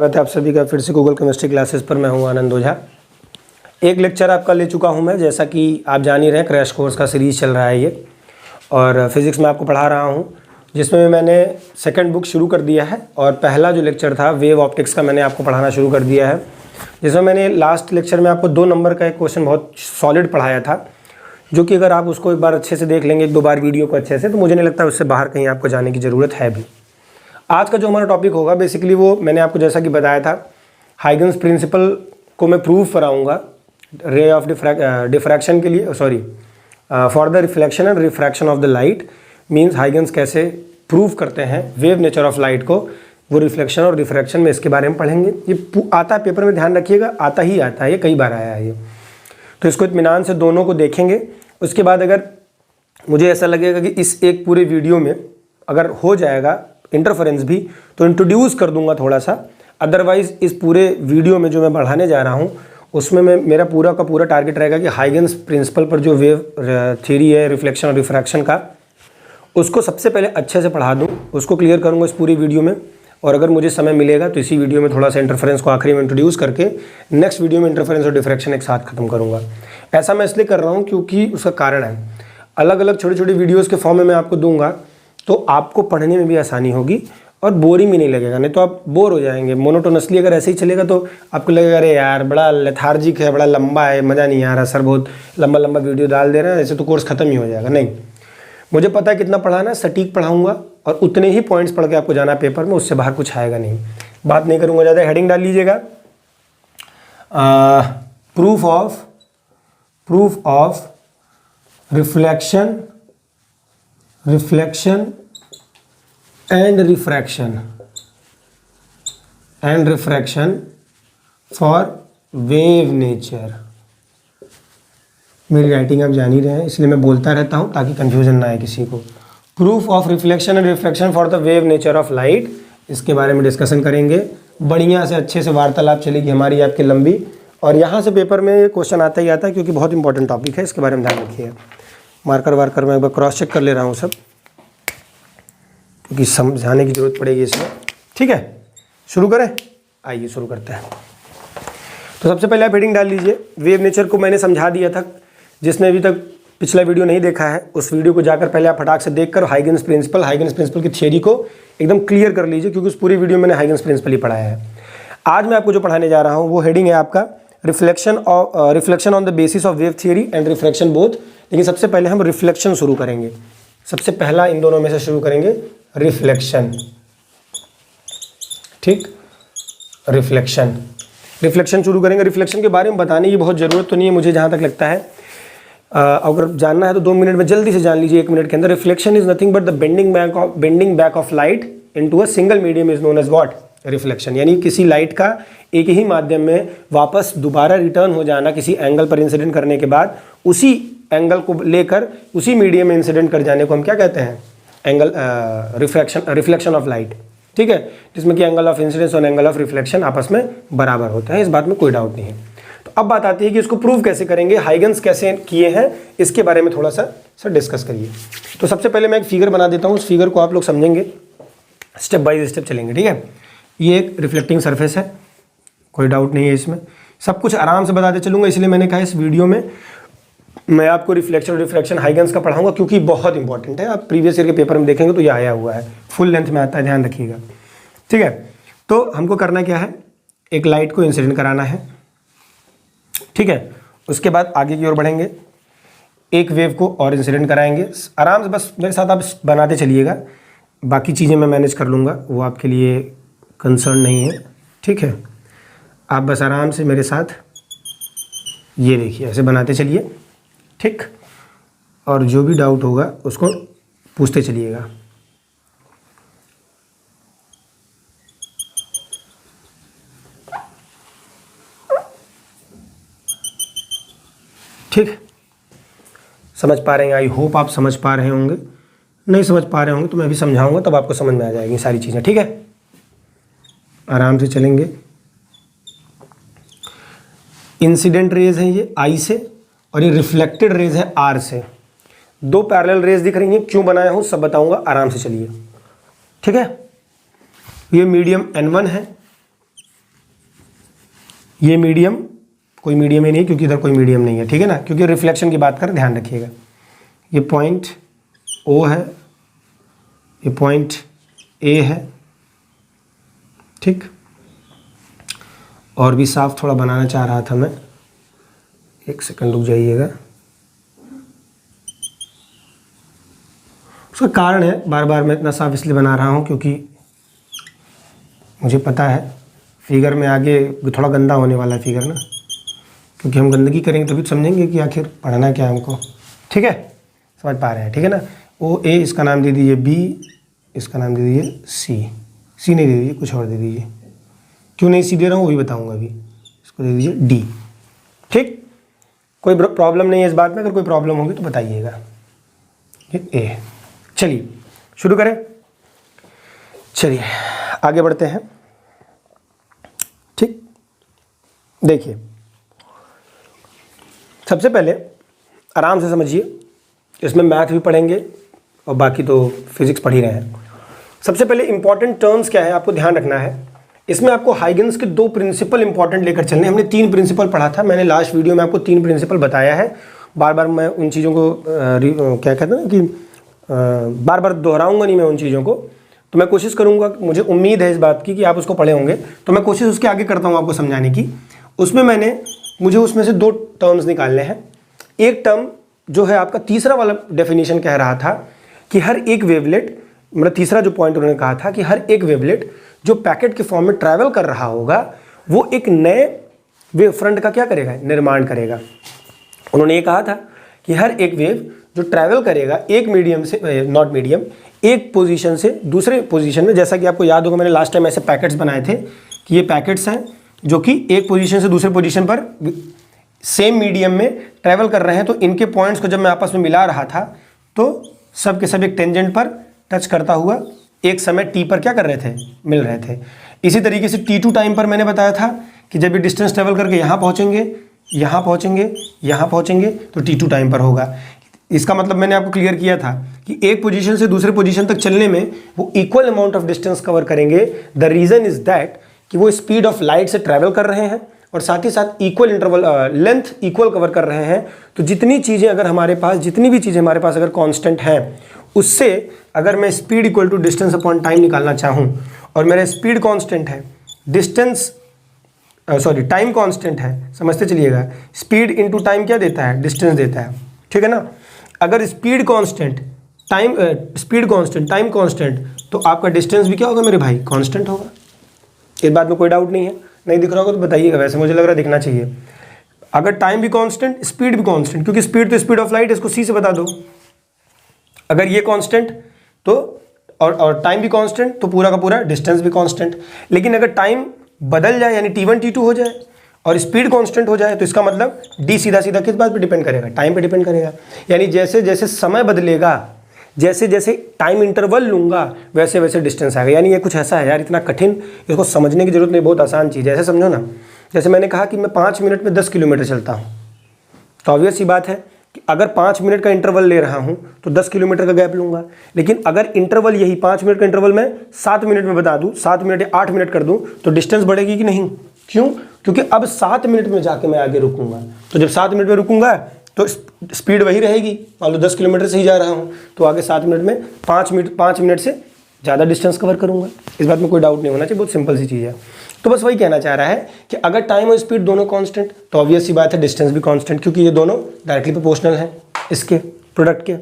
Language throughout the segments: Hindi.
स्वागत है आप सभी का फिर से गूगल केमिस्ट्री क्लासेस पर। मैं हूं आनंद ओझा। एक लेक्चर आपका ले चुका हूं मैं, जैसा कि आप जान ही रहे हैं क्रैश कोर्स का सीरीज़ चल रहा है ये, और फिज़िक्स में आपको पढ़ा रहा हूं, जिसमें मैंने सेकंड बुक शुरू कर दिया है। और पहला जो लेक्चर था वेव ऑप्टिक्स का मैंने आपको पढ़ाना शुरू कर दिया है, जिसमें मैंने लास्ट लेक्चर में आपको 2 नंबर का एक क्वेश्चन बहुत सॉलिड पढ़ाया था, जो कि अगर आप उसको एक बार अच्छे से देख लेंगे, 1-2 बार वीडियो को अच्छे से, तो मुझे नहीं लगता उससे बाहर कहीं आपको जाने की ज़रूरत है भी। आज का जो हमारा टॉपिक होगा बेसिकली वो मैंने आपको जैसा कि बताया था, हाइगन्स प्रिंसिपल को मैं प्रूव कराऊंगा रे ऑफ डिफ्रैक्शन के लिए, sorry for the reflection and refraction of the light. Means Huygens कैसे प्रूव करते हैं वेव नेचर ऑफ लाइट को, वो रिफ्लेक्शन और रिफ्रैक्शन में इसके बारे में पढ़ेंगे। ये आता है पेपर में, ध्यान रखिएगा, आता ही आता है, ये कई बार आया है ये। तो इसको इत्मीनान से दोनों को देखेंगे। उसके बाद अगर मुझे ऐसा लगेगा कि इस एक पूरे वीडियो में अगर हो जाएगा इंटरफेरेंस भी, तो इंट्रोड्यूस कर दूंगा थोड़ा सा। अदरवाइज इस पूरे वीडियो में जो मैं बढ़ाने जा रहा हूँ उसमें मेरा पूरा का पूरा टारगेट रहेगा कि हाइगन्स प्रिंसिपल पर जो वेव थ्योरी है रिफ्लेक्शन और रिफ्रैक्शन का, उसको सबसे पहले अच्छे से पढ़ा दूँ, उसको क्लियर करूँगा इस पूरी वीडियो में। और अगर मुझे समय मिलेगा तो इसी वीडियो में थोड़ा सा इंटरफेरेंस को आखिरी में इंट्रोड्यूस करके नेक्स्ट वीडियो में इंटरफेरेंस और डिफ्रैक्शन एक साथ खत्म करूँगा। ऐसा मैं इसलिए कर रहा हूँ क्योंकि उसका कारण है, अलग अलग छोटी छोटी वीडियोज़ के फॉर्म में मैं आपको दूंगा, तो आपको पढ़ने में भी आसानी होगी और बोरिंग भी नहीं लगेगा। नहीं तो आप बोर हो जाएंगे मोनोटोनसली, अगर ऐसे ही चलेगा तो आपको लगेगा अरे यार बड़ा लेथार्जिक है, बड़ा लंबा है, मज़ा नहीं आ रहा, सर बहुत लंबा लंबा वीडियो डाल दे रहे हैं, ऐसे तो कोर्स ख़त्म ही हो जाएगा। नहीं, मुझे पता है कितना पढ़ाना है, सटीक पढ़ाऊँगा और उतने ही पॉइंट्स पढ़ के आपको जाना है पेपर में, उससे बाहर कुछ आएगा नहीं। बात नहीं करूँगा ज़्यादा, हेडिंग डाल लीजिएगा, proof of reflection and refraction for wave nature. मेरी राइटिंग आप जान ही रहे हैं, इसलिए मैं बोलता रहता हूं ताकि कंफ्यूजन ना आए किसी को। Proof of reflection and refraction for the wave nature of light, इसके बारे में डिस्कशन करेंगे। बढ़िया से अच्छे से वार्तालाप चलेगी हमारी आपकी लंबी, और यहाँ से पेपर में ये क्वेश्चन आता ही आता है क्योंकि बहुत इंपॉर्टेंट टॉपिक है, इसके बारे में ध्यान रखिए। मार्कर वार्कर मैं एक बार क्रॉस चेक कर ले रहा हूँ सब, क्योंकि समझाने की जरूरत पड़ेगी इसमें। ठीक है, शुरू करें, आइए शुरू करते हैं। तो सबसे पहले आप हेडिंग डाल लीजिए। वेव नेचर को मैंने समझा दिया था, जिसने अभी तक पिछला वीडियो नहीं देखा है उस वीडियो को जाकर पहले आप फटाक से देखकर हाइगन्स प्रिंसिपल की थियरी को एकदम क्लियर कर लीजिए, क्योंकि उस पूरी वीडियो में मैंने हाइगन्स प्रिंसिपल ही पढ़ाया है। आज मैं आपको जो पढ़ाने जा रहा हूँ वो हेडिंग है आपका reflection on the basis of wave theory and refraction both. लेकिन सबसे पहले हम रिफ्लेक्शन शुरू करेंगे, सबसे पहला इन दोनों में से शुरू करेंगे रिफ्लेक्शन। ठीक, रिफ्लेक्शन शुरू करेंगे। रिफ्लेक्शन के बारे में बताने की बहुत ज़रूरत तो नहीं है मुझे, जहाँ तक लगता है। अगर जानना है तो 2 मिनट में जल्दी से जान लीजिए, 1 मिनट के अंदर। Reflection is nothing but the bending back of light into a single medium is known as what, reflection. यानी किसी लाइट का एक ही माध्यम में वापस दोबारा रिटर्न हो जाना, किसी एंगल पर इंसिडेंट करने के बाद उसी एंगल को लेकर उसी मीडियम में इंसिडेंट कर जाने को हम क्या कहते हैं, एंगल रिफ्लेक्शन ऑफ लाइट। ठीक है, जिसमें कि एंगल ऑफ इंसिडेंस और एंगल ऑफ रिफ्लेक्शन आपस में बराबर होते हैं, इस बात में कोई डाउट नहीं है। तो अब बात आती है कि इसको प्रूव कैसे करेंगे, हाइगन्स कैसे किए हैं, इसके बारे में थोड़ा सा डिस्कस करिए। तो सबसे पहले मैं एक फिगर बना देता हूँ, उस फिगर को आप लोग समझेंगे, स्टेप बाय स्टेप चलेंगे। ठीक है, ये एक रिफ्लेक्टिंग सरफेस है, कोई डाउट नहीं है इसमें, सब कुछ आराम से बताते चलूँगा। इसलिए मैंने कहा इस वीडियो में मैं आपको रिफ्लेक्शन और रिफ्रैक्शन हाइगन्स का पढ़ाऊंगा, क्योंकि बहुत इंपॉर्टेंट है। आप प्रीवियस ईयर के पेपर में देखेंगे तो ये आया हुआ है, फुल लेंथ में आता है, ध्यान रखिएगा। ठीक है, तो हमको करना क्या है, एक लाइट को इंसिडेंट कराना है। ठीक है, उसके बाद आगे की ओर बढ़ेंगे, एक वेव को और इंसिडेंट कराएंगे। आराम से बस मेरे साथ आप बनाते चलिएगा, बाकी चीज़ें मैं मैनेज कर लूँगा, वो आपके लिए कंसर्न नहीं है। ठीक है, आप बस आराम से मेरे साथ ये देखिए, ऐसे बनाते चलिए। ठीक, और जो भी डाउट होगा उसको पूछते चलिएगा। ठीक, समझ पा रहे हैं? आई होप आप समझ पा रहे होंगे। नहीं समझ पा रहे होंगे तो मैं भी समझाऊंगा, तब आपको समझ में आ जाएगी सारी चीज़ें। ठीक है, आराम से चलेंगे। इंसिडेंट रेज हैं ये आई से, और ये रिफ्लेक्टेड रेज है आर से। 2 पैरेलल रेज दिख रही हैं, क्यों बनाया हूँ सब बताऊंगा, आराम से चलिए। ठीक है, ये मीडियम N1 है, ये मीडियम, कोई मीडियम ही नहीं क्योंकि इधर कोई मीडियम नहीं है, ठीक है ना, क्योंकि रिफ्लेक्शन की बात करें, ध्यान रखिएगा। ये पॉइंट O है, ये पॉइंट A है, ठीक। और भी साफ थोड़ा बनाना चाह रहा था मैं, एक सेकंड रुक जाइएगा। उसका कारण है, बार बार मैं इतना साफ इसलिए बना रहा हूँ क्योंकि मुझे पता है फिगर में आगे थोड़ा गंदा होने वाला है फिगर ना, क्योंकि हम गंदगी करेंगे तभी तो समझेंगे कि आखिर पढ़ना क्या है हमको, ठीक है, समझ पा रहे हैं, ठीक है ना। ओ ए, इसका नाम दे दीजिए B, इसका नाम दे दीजिए C नहीं दे दीजिए, कुछ और दे दीजिए। क्यों नहीं C दे रहा हूँ वो भी बताऊँगा अभी। इसको दे दीजिए D, ठीक। कोई प्रॉब्लम नहीं है इस बात में, अगर कोई प्रॉब्लम होगी तो बताइएगा। ये A, चलिए शुरू करें। चलिए आगे बढ़ते हैं, ठीक। देखिए सबसे पहले आराम से समझिए, इसमें मैथ भी पढ़ेंगे और बाकी तो फिजिक्स पढ़ ही रहे हैं। सबसे पहले इंपॉर्टेंट टर्म्स क्या है आपको ध्यान रखना है। इसमें आपको हाइगन्स के 2 प्रिंसिपल इंपॉर्टेंट लेकर चलने। हमने 3 प्रिंसिपल पढ़ा था, मैंने लास्ट वीडियो में आपको 3 प्रिंसिपल बताया है। बार बार मैं उन चीज़ों को क्या कहते हैं ना कि बार बार दोहराऊंगा नहीं मैं उन चीज़ों को, तो मैं कोशिश करूंगा, मुझे उम्मीद है इस बात की कि आप उसको पढ़े होंगे, तो मैं कोशिश उसके आगे करता हूं आपको समझाने की। मुझे उसमें से 2 टर्म्स निकालने हैं। एक टर्म जो है आपका तीसरा वाला डेफिनेशन कह रहा था कि हर एक वेवलेट, मतलब तीसरा जो पॉइंट उन्होंने कहा था कि हर एक वेवलेट जो पैकेट के फॉर्म में ट्रैवल कर रहा होगा वो एक नए वेव फ्रंट का क्या करेगा, निर्माण करेगा। उन्होंने ये कहा था कि हर एक वेव जो ट्रैवल करेगा एक मीडियम से, नॉट मीडियम, एक पोजीशन से दूसरे पोजीशन में, जैसा कि आपको याद होगा मैंने लास्ट टाइम ऐसे पैकेट्स बनाए थे कि ये पैकेट्स हैं जो कि एक पोजीशन से दूसरे पोजीशन पर सेम मीडियम में ट्रैवल कर रहे हैं। तो इनके पॉइंट्स को जब मैं आपस में मिला रहा था तो सब के सब एक टेंजेंट पर टच करता हुआ एक समय t पर क्या कर रहे थे, मिल रहे थे। इसी तरीके से t2 टाइम पर मैंने बताया था कि जब ये डिस्टेंस ट्रैवल करके यहाँ पहुँचेंगे, यहाँ पहुँचेंगे, यहाँ पहुँचेंगे तो t2 टाइम पर होगा। इसका मतलब मैंने आपको क्लियर किया था कि एक पोजीशन से दूसरे पोजीशन तक चलने में वो equal amount of distance cover करेंगे। द रीज़न इज दैट कि वो स्पीड ऑफ लाइट से ट्रैवल कर रहे हैं और साथ ही साथ equal interval length equal cover कर रहे हैं। तो जितनी भी चीज़ें हमारे पास अगर कांस्टेंट हैं, उससे अगर मैं speed equal to distance upon time निकालना चाहूँ और मेरा स्पीड कांस्टेंट है, टाइम कांस्टेंट है, समझते चलिएगा, स्पीड इनटू टाइम क्या देता है, डिस्टेंस देता है, ठीक है ना। अगर स्पीड कांस्टेंट टाइम कांस्टेंट तो आपका डिस्टेंस भी क्या होगा मेरे भाई, कांस्टेंट होगा। इस बात में कोई डाउट नहीं है। नहीं दिख रहा होगा तो बताइएगा, वैसे मुझे लग रहा है दिखना चाहिए। अगर टाइम भी कांस्टेंट, स्पीड भी कांस्टेंट, क्योंकि स्पीड तो स्पीड ऑफ लाइट, इसको c से बता दो। अगर ये कांस्टेंट तो और टाइम भी कांस्टेंट तो पूरा का पूरा डिस्टेंस भी कांस्टेंट। लेकिन अगर टाइम बदल जाए यानी t1 t2 हो जाए और स्पीड कांस्टेंट हो जाए तो इसका मतलब d सीधा सीधा किस बात पे डिपेंड करेगा, टाइम पे डिपेंड करेगा। यानी जैसे जैसे समय बदलेगा, जैसे जैसे टाइम इंटरवल लूंगा, वैसे वैसे डिस्टेंस आएगा। यानी ये कुछ ऐसा है यार, इतना कठिन इसको समझने की जरूरत नहीं, बहुत आसान चीज़ है। ऐसे समझो ना, जैसे मैंने कहा कि मैं 5 मिनट में 10 किलोमीटर चलता हूँ, तो ऑब्वियस सी बात है कि अगर 5 मिनट का इंटरवल ले रहा हूँ तो 10 किलोमीटर का गैप लूंगा। लेकिन अगर इंटरवल यही 5 मिनट का इंटरवल मैं 7 मिनट में बता दूँ, 7 मिनट या 8 मिनट कर दूँ, तो डिस्टेंस बढ़ेगी कि नहीं? क्यों? क्योंकि अब 7 मिनट में जाके मैं आगे रुकूंगा। तो जब 7 मिनट में रुकूंगा तो स्पीड वही रहेगी, मान लो 10 किलोमीटर से ही जा रहा हूँ, तो आगे 7 मिनट में 5 मिनट से ज़्यादा डिस्टेंस कवर करूँगा। इस बात में कोई डाउट नहीं होना चाहिए, बहुत सिंपल सी चीज़ है। तो बस वही कहना चाह रहा है कि अगर टाइम और स्पीड दोनों कांस्टेंट तो ऑब्वियस सी बात है डिस्टेंस भी कांस्टेंट, क्योंकि ये दोनों डायरेक्टली प्रोपोर्शनल हैं इसके प्रोडक्ट के।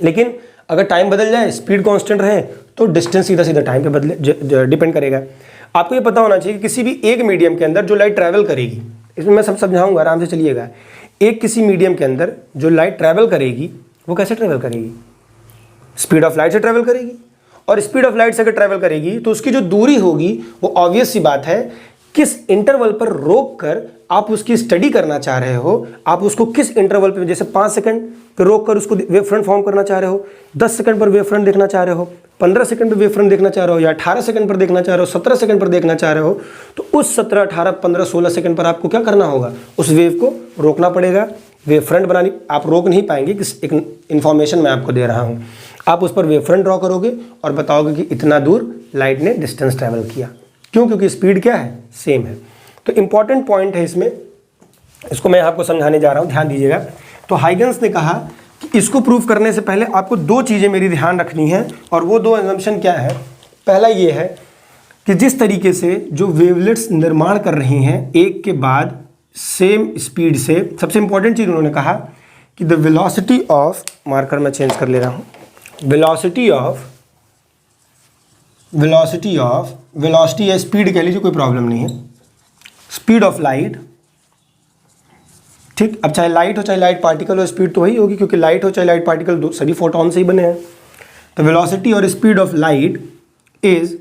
लेकिन अगर टाइम बदल जाए, स्पीड कांस्टेंट रहे, तो डिस्टेंस सीधा सीधा टाइम पे डिपेंड करेगा। आपको ये पता होना चाहिए कि किसी भी एक मीडियम के अंदर जो लाइट ट्रैवल करेगी, इसमें मैं सब समझाऊंगा, आराम से चलिएगा। एक किसी मीडियम के अंदर जो लाइट ट्रैवल करेगी वो कैसे ट्रैवल करेगी? स्पीड ऑफ लाइट से ट्रैवल करेगी। और स्पीड ऑफ लाइट से अगर ट्रैवल करेगी तो उसकी जो दूरी होगी वो ऑब्वियस सी बात है किस इंटरवल पर रोक कर आप उसकी स्टडी करना चाह रहे हो, आप उसको किस इंटरवल पे, जैसे 5 सेकंड पे रोक कर उसको वेव फ्रंट फॉर्म करना चाह रहे हो, 10 सेकंड पर वेव फ्रंट देखना चाह रहे हो, 15 सेकंड पर वेव फ्रंट देखना चाह रहे हो, या 18 सेकंड पर देखना चाह रहे हो, 17 सेकंड पर देखना चाह रहे हो, तो उस 17, 18, 15, 16 सेकंड पर आपको क्या करना होगा? उस वेव को रोकना पड़ेगा। वेव फ्रंट बनानी आप रोक नहीं पाएंगे, एक इन्फॉर्मेशन मैं आपको दे रहा हूँ। आप उस पर वेव फ्रंट ड्रॉ करोगे और बताओगे कि इतना दूर लाइट ने डिस्टेंस ट्रैवल किया। क्यों? क्योंकि स्पीड क्या है? सेम है। तो इंपॉर्टेंट पॉइंट है इसमें, इसको मैं आपको समझाने जा रहा हूँ, ध्यान दीजिएगा। तो हाइगन्स ने कहा कि इसको प्रूव करने से पहले आपको दो चीज़ें मेरी ध्यान रखनी है, और वो दो असम्पशन क्या है। पहला ये है कि जिस तरीके से जो वेवलेट्स निर्माण कर रही हैं एक के बाद सेम स्पीड से, सबसे इंपॉर्टेंट चीज़ उन्होंने कहा कि द वेलोसिटी ऑफ, मार्कर मैं चेंज कर ले रहा हूँ, वेलोसिटी या स्पीड कह लीजिए, कोई प्रॉब्लम नहीं है, स्पीड ऑफ लाइट, ठीक। अब चाहे लाइट हो चाहे लाइट पार्टिकल हो, स्पीड तो वही होगी, क्योंकि लाइट हो चाहे लाइट पार्टिकल सभी फोटॉन से ही बने हैं। तो वेलोसिटी और speed of light is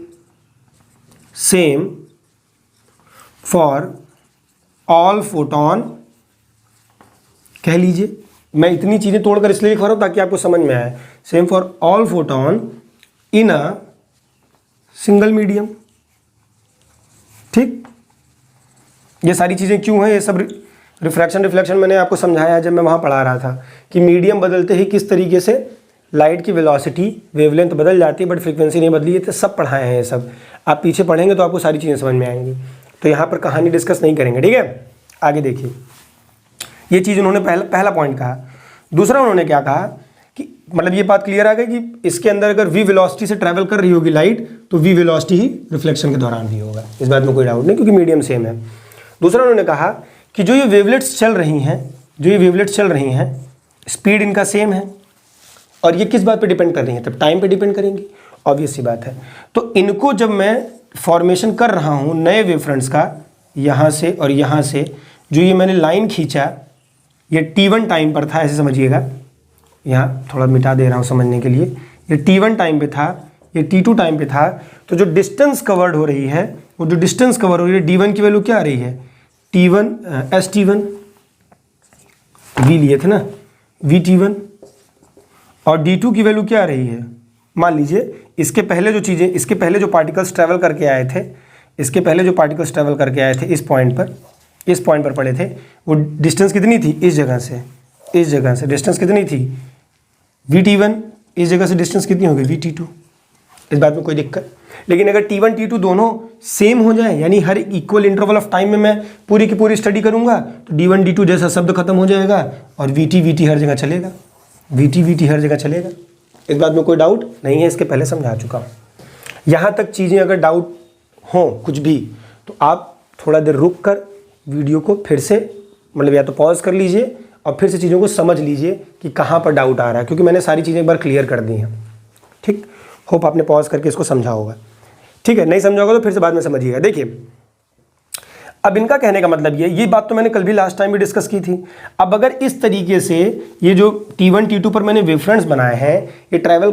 same for all photon, कह लीजिए। मैं इतनी चीज़ें तोड़कर इसलिए लिख रहा हूँ ताकि आपको समझ में आए। Same for all photon in a single medium, ठीक। ये सारी चीज़ें क्यों हैं, ये सब रिफ्रैक्शन मैंने आपको समझाया जब मैं वहाँ पढ़ा रहा था कि मीडियम बदलते ही किस तरीके से लाइट की वेलोसिटी, वेवलेंथ बदल जाती है, बट फ्रीक्वेंसी नहीं बदली है। तो सब पढ़ाए हैं ये सब, आप पीछे पढ़ेंगे तो आपको सारी चीज़ें समझ में आएंगी। तो यहाँ पर कहानी डिस्कस नहीं करेंगे, ठीक है। आगे देखिए, ये चीज़ उन्होंने पहला पॉइंट कहा। दूसरा उन्होंने क्या कहा कि मतलब ये बात क्लियर आ गई कि इसके अंदर अगर v वेलोसिटी से ट्रैवल कर रही होगी लाइट, तो v वेलोसिटी ही रिफ्लेक्शन के दौरान भी होगा, इस बात में कोई डाउट नहीं, क्योंकि मीडियम सेम है। दूसरा उन्होंने कहा कि जो ये वेवलेट्स चल रही हैं, स्पीड इनका सेम है, और ये किस बात पे डिपेंड कर रही हैं, तब टाइम पे डिपेंड करेंगी, ऑब्वियस सी बात है। तो इनको जब मैं फॉर्मेशन कर रहा हूँ नए वेव फ्रंट्स का, यहाँ से और यहाँ से, जो ये मैंने लाइन खींचा, ये t1 टाइम पर था, ऐसे समझिएगा, यहाँ थोड़ा मिटा दे रहा हूँ समझने के लिए, ये t1 टाइम पे था, ये t2 टाइम पे था। तो जो डिस्टेंस कवर्ड हो रही है, वो जो डिस्टेंस कवर हो रही है, d1 की वैल्यू क्या आ रही है, t1 st1, v लिए थे ना, vt1, और d2 की वैल्यू क्या आ रही है, मान लीजिए इसके पहले जो चीज़ें, इसके पहले जो पार्टिकल्स ट्रैवल करके आए थे, इस पॉइंट पर पड़े थे, वो डिस्टेंस कितनी थी, इस जगह से डिस्टेंस कितनी थी, vt1, इस जगह से डिस्टेंस कितनी होगी, vt2। इस बात में कोई दिक्कत। लेकिन अगर t1 t2 दोनों सेम हो जाए, यानी हर इक्वल इंटरवल ऑफ टाइम में मैं पूरी की पूरी स्टडी करूंगा, तो d1 d2 जैसा शब्द खत्म हो जाएगा, और vt हर जगह चलेगा, vt हर जगह चलेगा। इस बात में कोई डाउट नहीं है, इसके पहले समझा चुका हूँ। यहाँ तक चीज़ें अगर डाउट हो कुछ भी, तो आप थोड़ा देर रुक कर वीडियो को फिर से, मतलब या तो पॉज कर लीजिए और फिर से चीज़ों को समझ लीजिए कि कहाँ पर डाउट आ रहा है, क्योंकि मैंने सारी चीज़ें एक बार क्लियर कर दी हैं, ठीक। होप आपने पॉज करके इसको समझा होगा, ठीक है। नहीं समझा होगा तो फिर से बाद में समझिएगा। देखिए, अब इनका कहने का मतलब ये बात तो मैंने कल भी लास्ट टाइम भी डिस्कस की थी। अब अगर इस तरीके से ये जो t1 t2 पर मैंने वेव फ्रंट्स बनाए हैं, ये ट्रैवल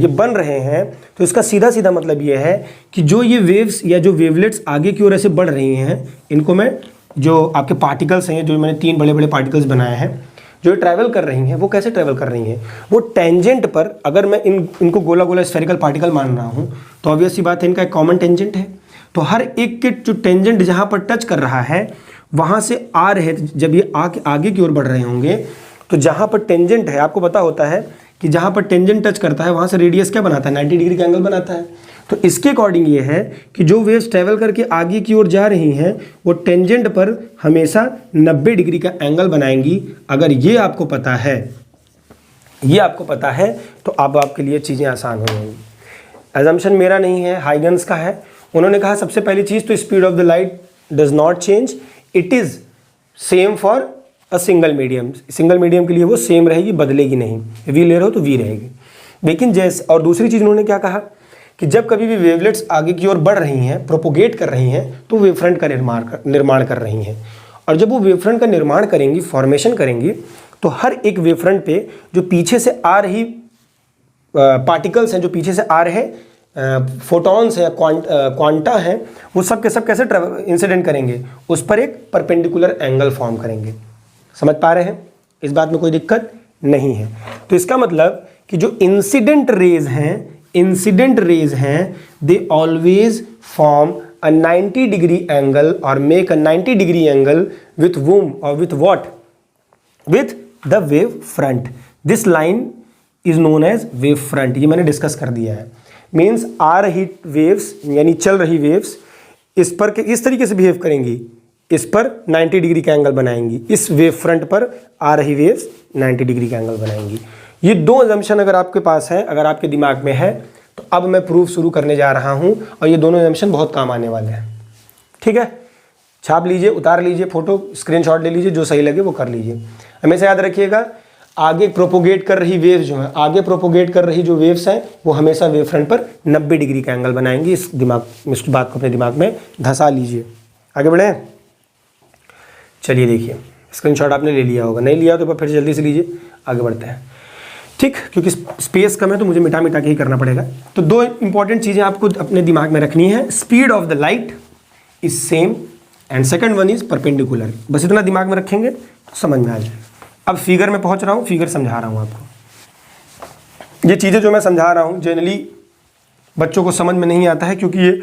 ये बन रहे हैं, तो इसका सीधा मतलब ये है कि जो ये वेव्स या जो वेवलेट्स आगे की ओर ऐसे बढ़ रही हैं, इनको मैं, जो आपके पार्टिकल्स हैं, जो मैंने 3 बड़े पार्टिकल्स बनाए हैं, जो ट्रैवल कर रही हैं, वो कैसे ट्रैवल कर रही हैं, वो टेंजेंट पर, अगर मैं इनको गोला स्फेरिकल पार्टिकल मान रहा हूँ, तो ऑब्वियस सी बात है, इनका एक कॉमन टेंजेंट है। तो हर एक के जो टेंजेंट जहाँ पर टच कर रहा है, वहाँ से आ रहे, जब ये आगे की ओर बढ़ रहे होंगे, तो जहाँ पर टेंजेंट है, आपको पता होता है कि जहाँ पर टेंजेंट टच करता है, वहाँ से रेडियस क्या बनाता है, 90 डिग्री का एंगल बनाता है। तो इसके अकॉर्डिंग ये है कि जो वेव्स ट्रैवल करके आगे की ओर जा रही हैं, वो टेंजेंट पर हमेशा 90 डिग्री का एंगल बनाएंगी। अगर ये आपको पता है, तो अब आपके लिए चीज़ें आसान हो जाएंगी। अजम्पशन मेरा नहीं है, हाइगन्स का है। उन्होंने कहा सबसे पहली चीज़ तो speed of the light does not change, it is same for a single medium. Single medium के लिए वो सेम रहेगी, बदलेगी नहीं। वी ले रहे हो तो वी रहेगी। लेकिन जैसे, और दूसरी चीज़ उन्होंने क्या कहा कि जब कभी भी वेवलेट्स आगे की ओर बढ़ रही हैं, प्रोपोगेट कर रही हैं, तो वेवफ्रंट का निर्माण कर रही हैं। और जब वो वेवफ्रंट का निर्माण करेंगी, फॉर्मेशन करेंगी, तो हर एक वेवफ्रंट पे जो पीछे से आ रही पार्टिकल्स हैं, जो पीछे से आ रहे फोटॉन्स हैं, क्वांटा हैं, वो सब के सब कैसे इंसिडेंट करेंगे, उस पर एक परपेंडिकुलर एंगल फॉर्म करेंगे। समझ पा रहे हैं? इस बात में कोई दिक्कत नहीं है। तो इसका मतलब कि जो इंसिडेंट रेज हैं, they always form a 90 degree angle or make a 90 degree angle with whom or with what? With the wave front. This line is known as wave front. ये मैंने डिस्कस कर दिया है। मीन्स आ रही वेव्स, यानी चल रही वेव्स इस पर के इस तरीके से बिहेव करेंगी, इस पर 90 डिग्री का एंगल बनाएंगी, इस वेव फ्रंट पर आ रही वेव्स 90 डिग्री का एंगल बनाएंगी। ये दो अजम्पशन अगर आपके पास है, अगर आपके दिमाग में है, तो अब मैं प्रूफ शुरू करने जा रहा हूँ और ये दोनों अजम्पशन बहुत काम आने वाले हैं। ठीक है, छाप लीजिए, उतार लीजिए, फोटो स्क्रीनशॉट ले लीजिए, जो सही लगे वो कर लीजिए। हमेशा याद रखिएगा, आगे प्रोपोगेट कर रही वेव्स जो है, आगे प्रोपोगेट कर रही जो वेव्स हैं वो हमेशा वेव फ्रंट पर 90 डिग्री का एंगल बनाएंगी। इस बात को अपने दिमाग में धंसा लीजिए। आगे बढ़े, चलिए देखिए, स्क्रीनशॉट आपने ले लिया होगा, नहीं लिया तो फिर जल्दी से लीजिए, आगे बढ़ते हैं। ठीक, क्योंकि स्पेस कम है तो मुझे मिटा मिटा के ही करना पड़ेगा। तो दो इंपॉर्टेंट चीज़ें आपको अपने दिमाग में रखनी है, speed of the light is same and second one is perpendicular. बस इतना दिमाग में रखेंगे तो समझ में आ जाए। अब फिगर में पहुंच रहा हूँ, फिगर समझा रहा हूँ आपको। ये चीज़ें जो मैं समझा रहा हूँ जनरली बच्चों को समझ में नहीं आता है, क्योंकि ये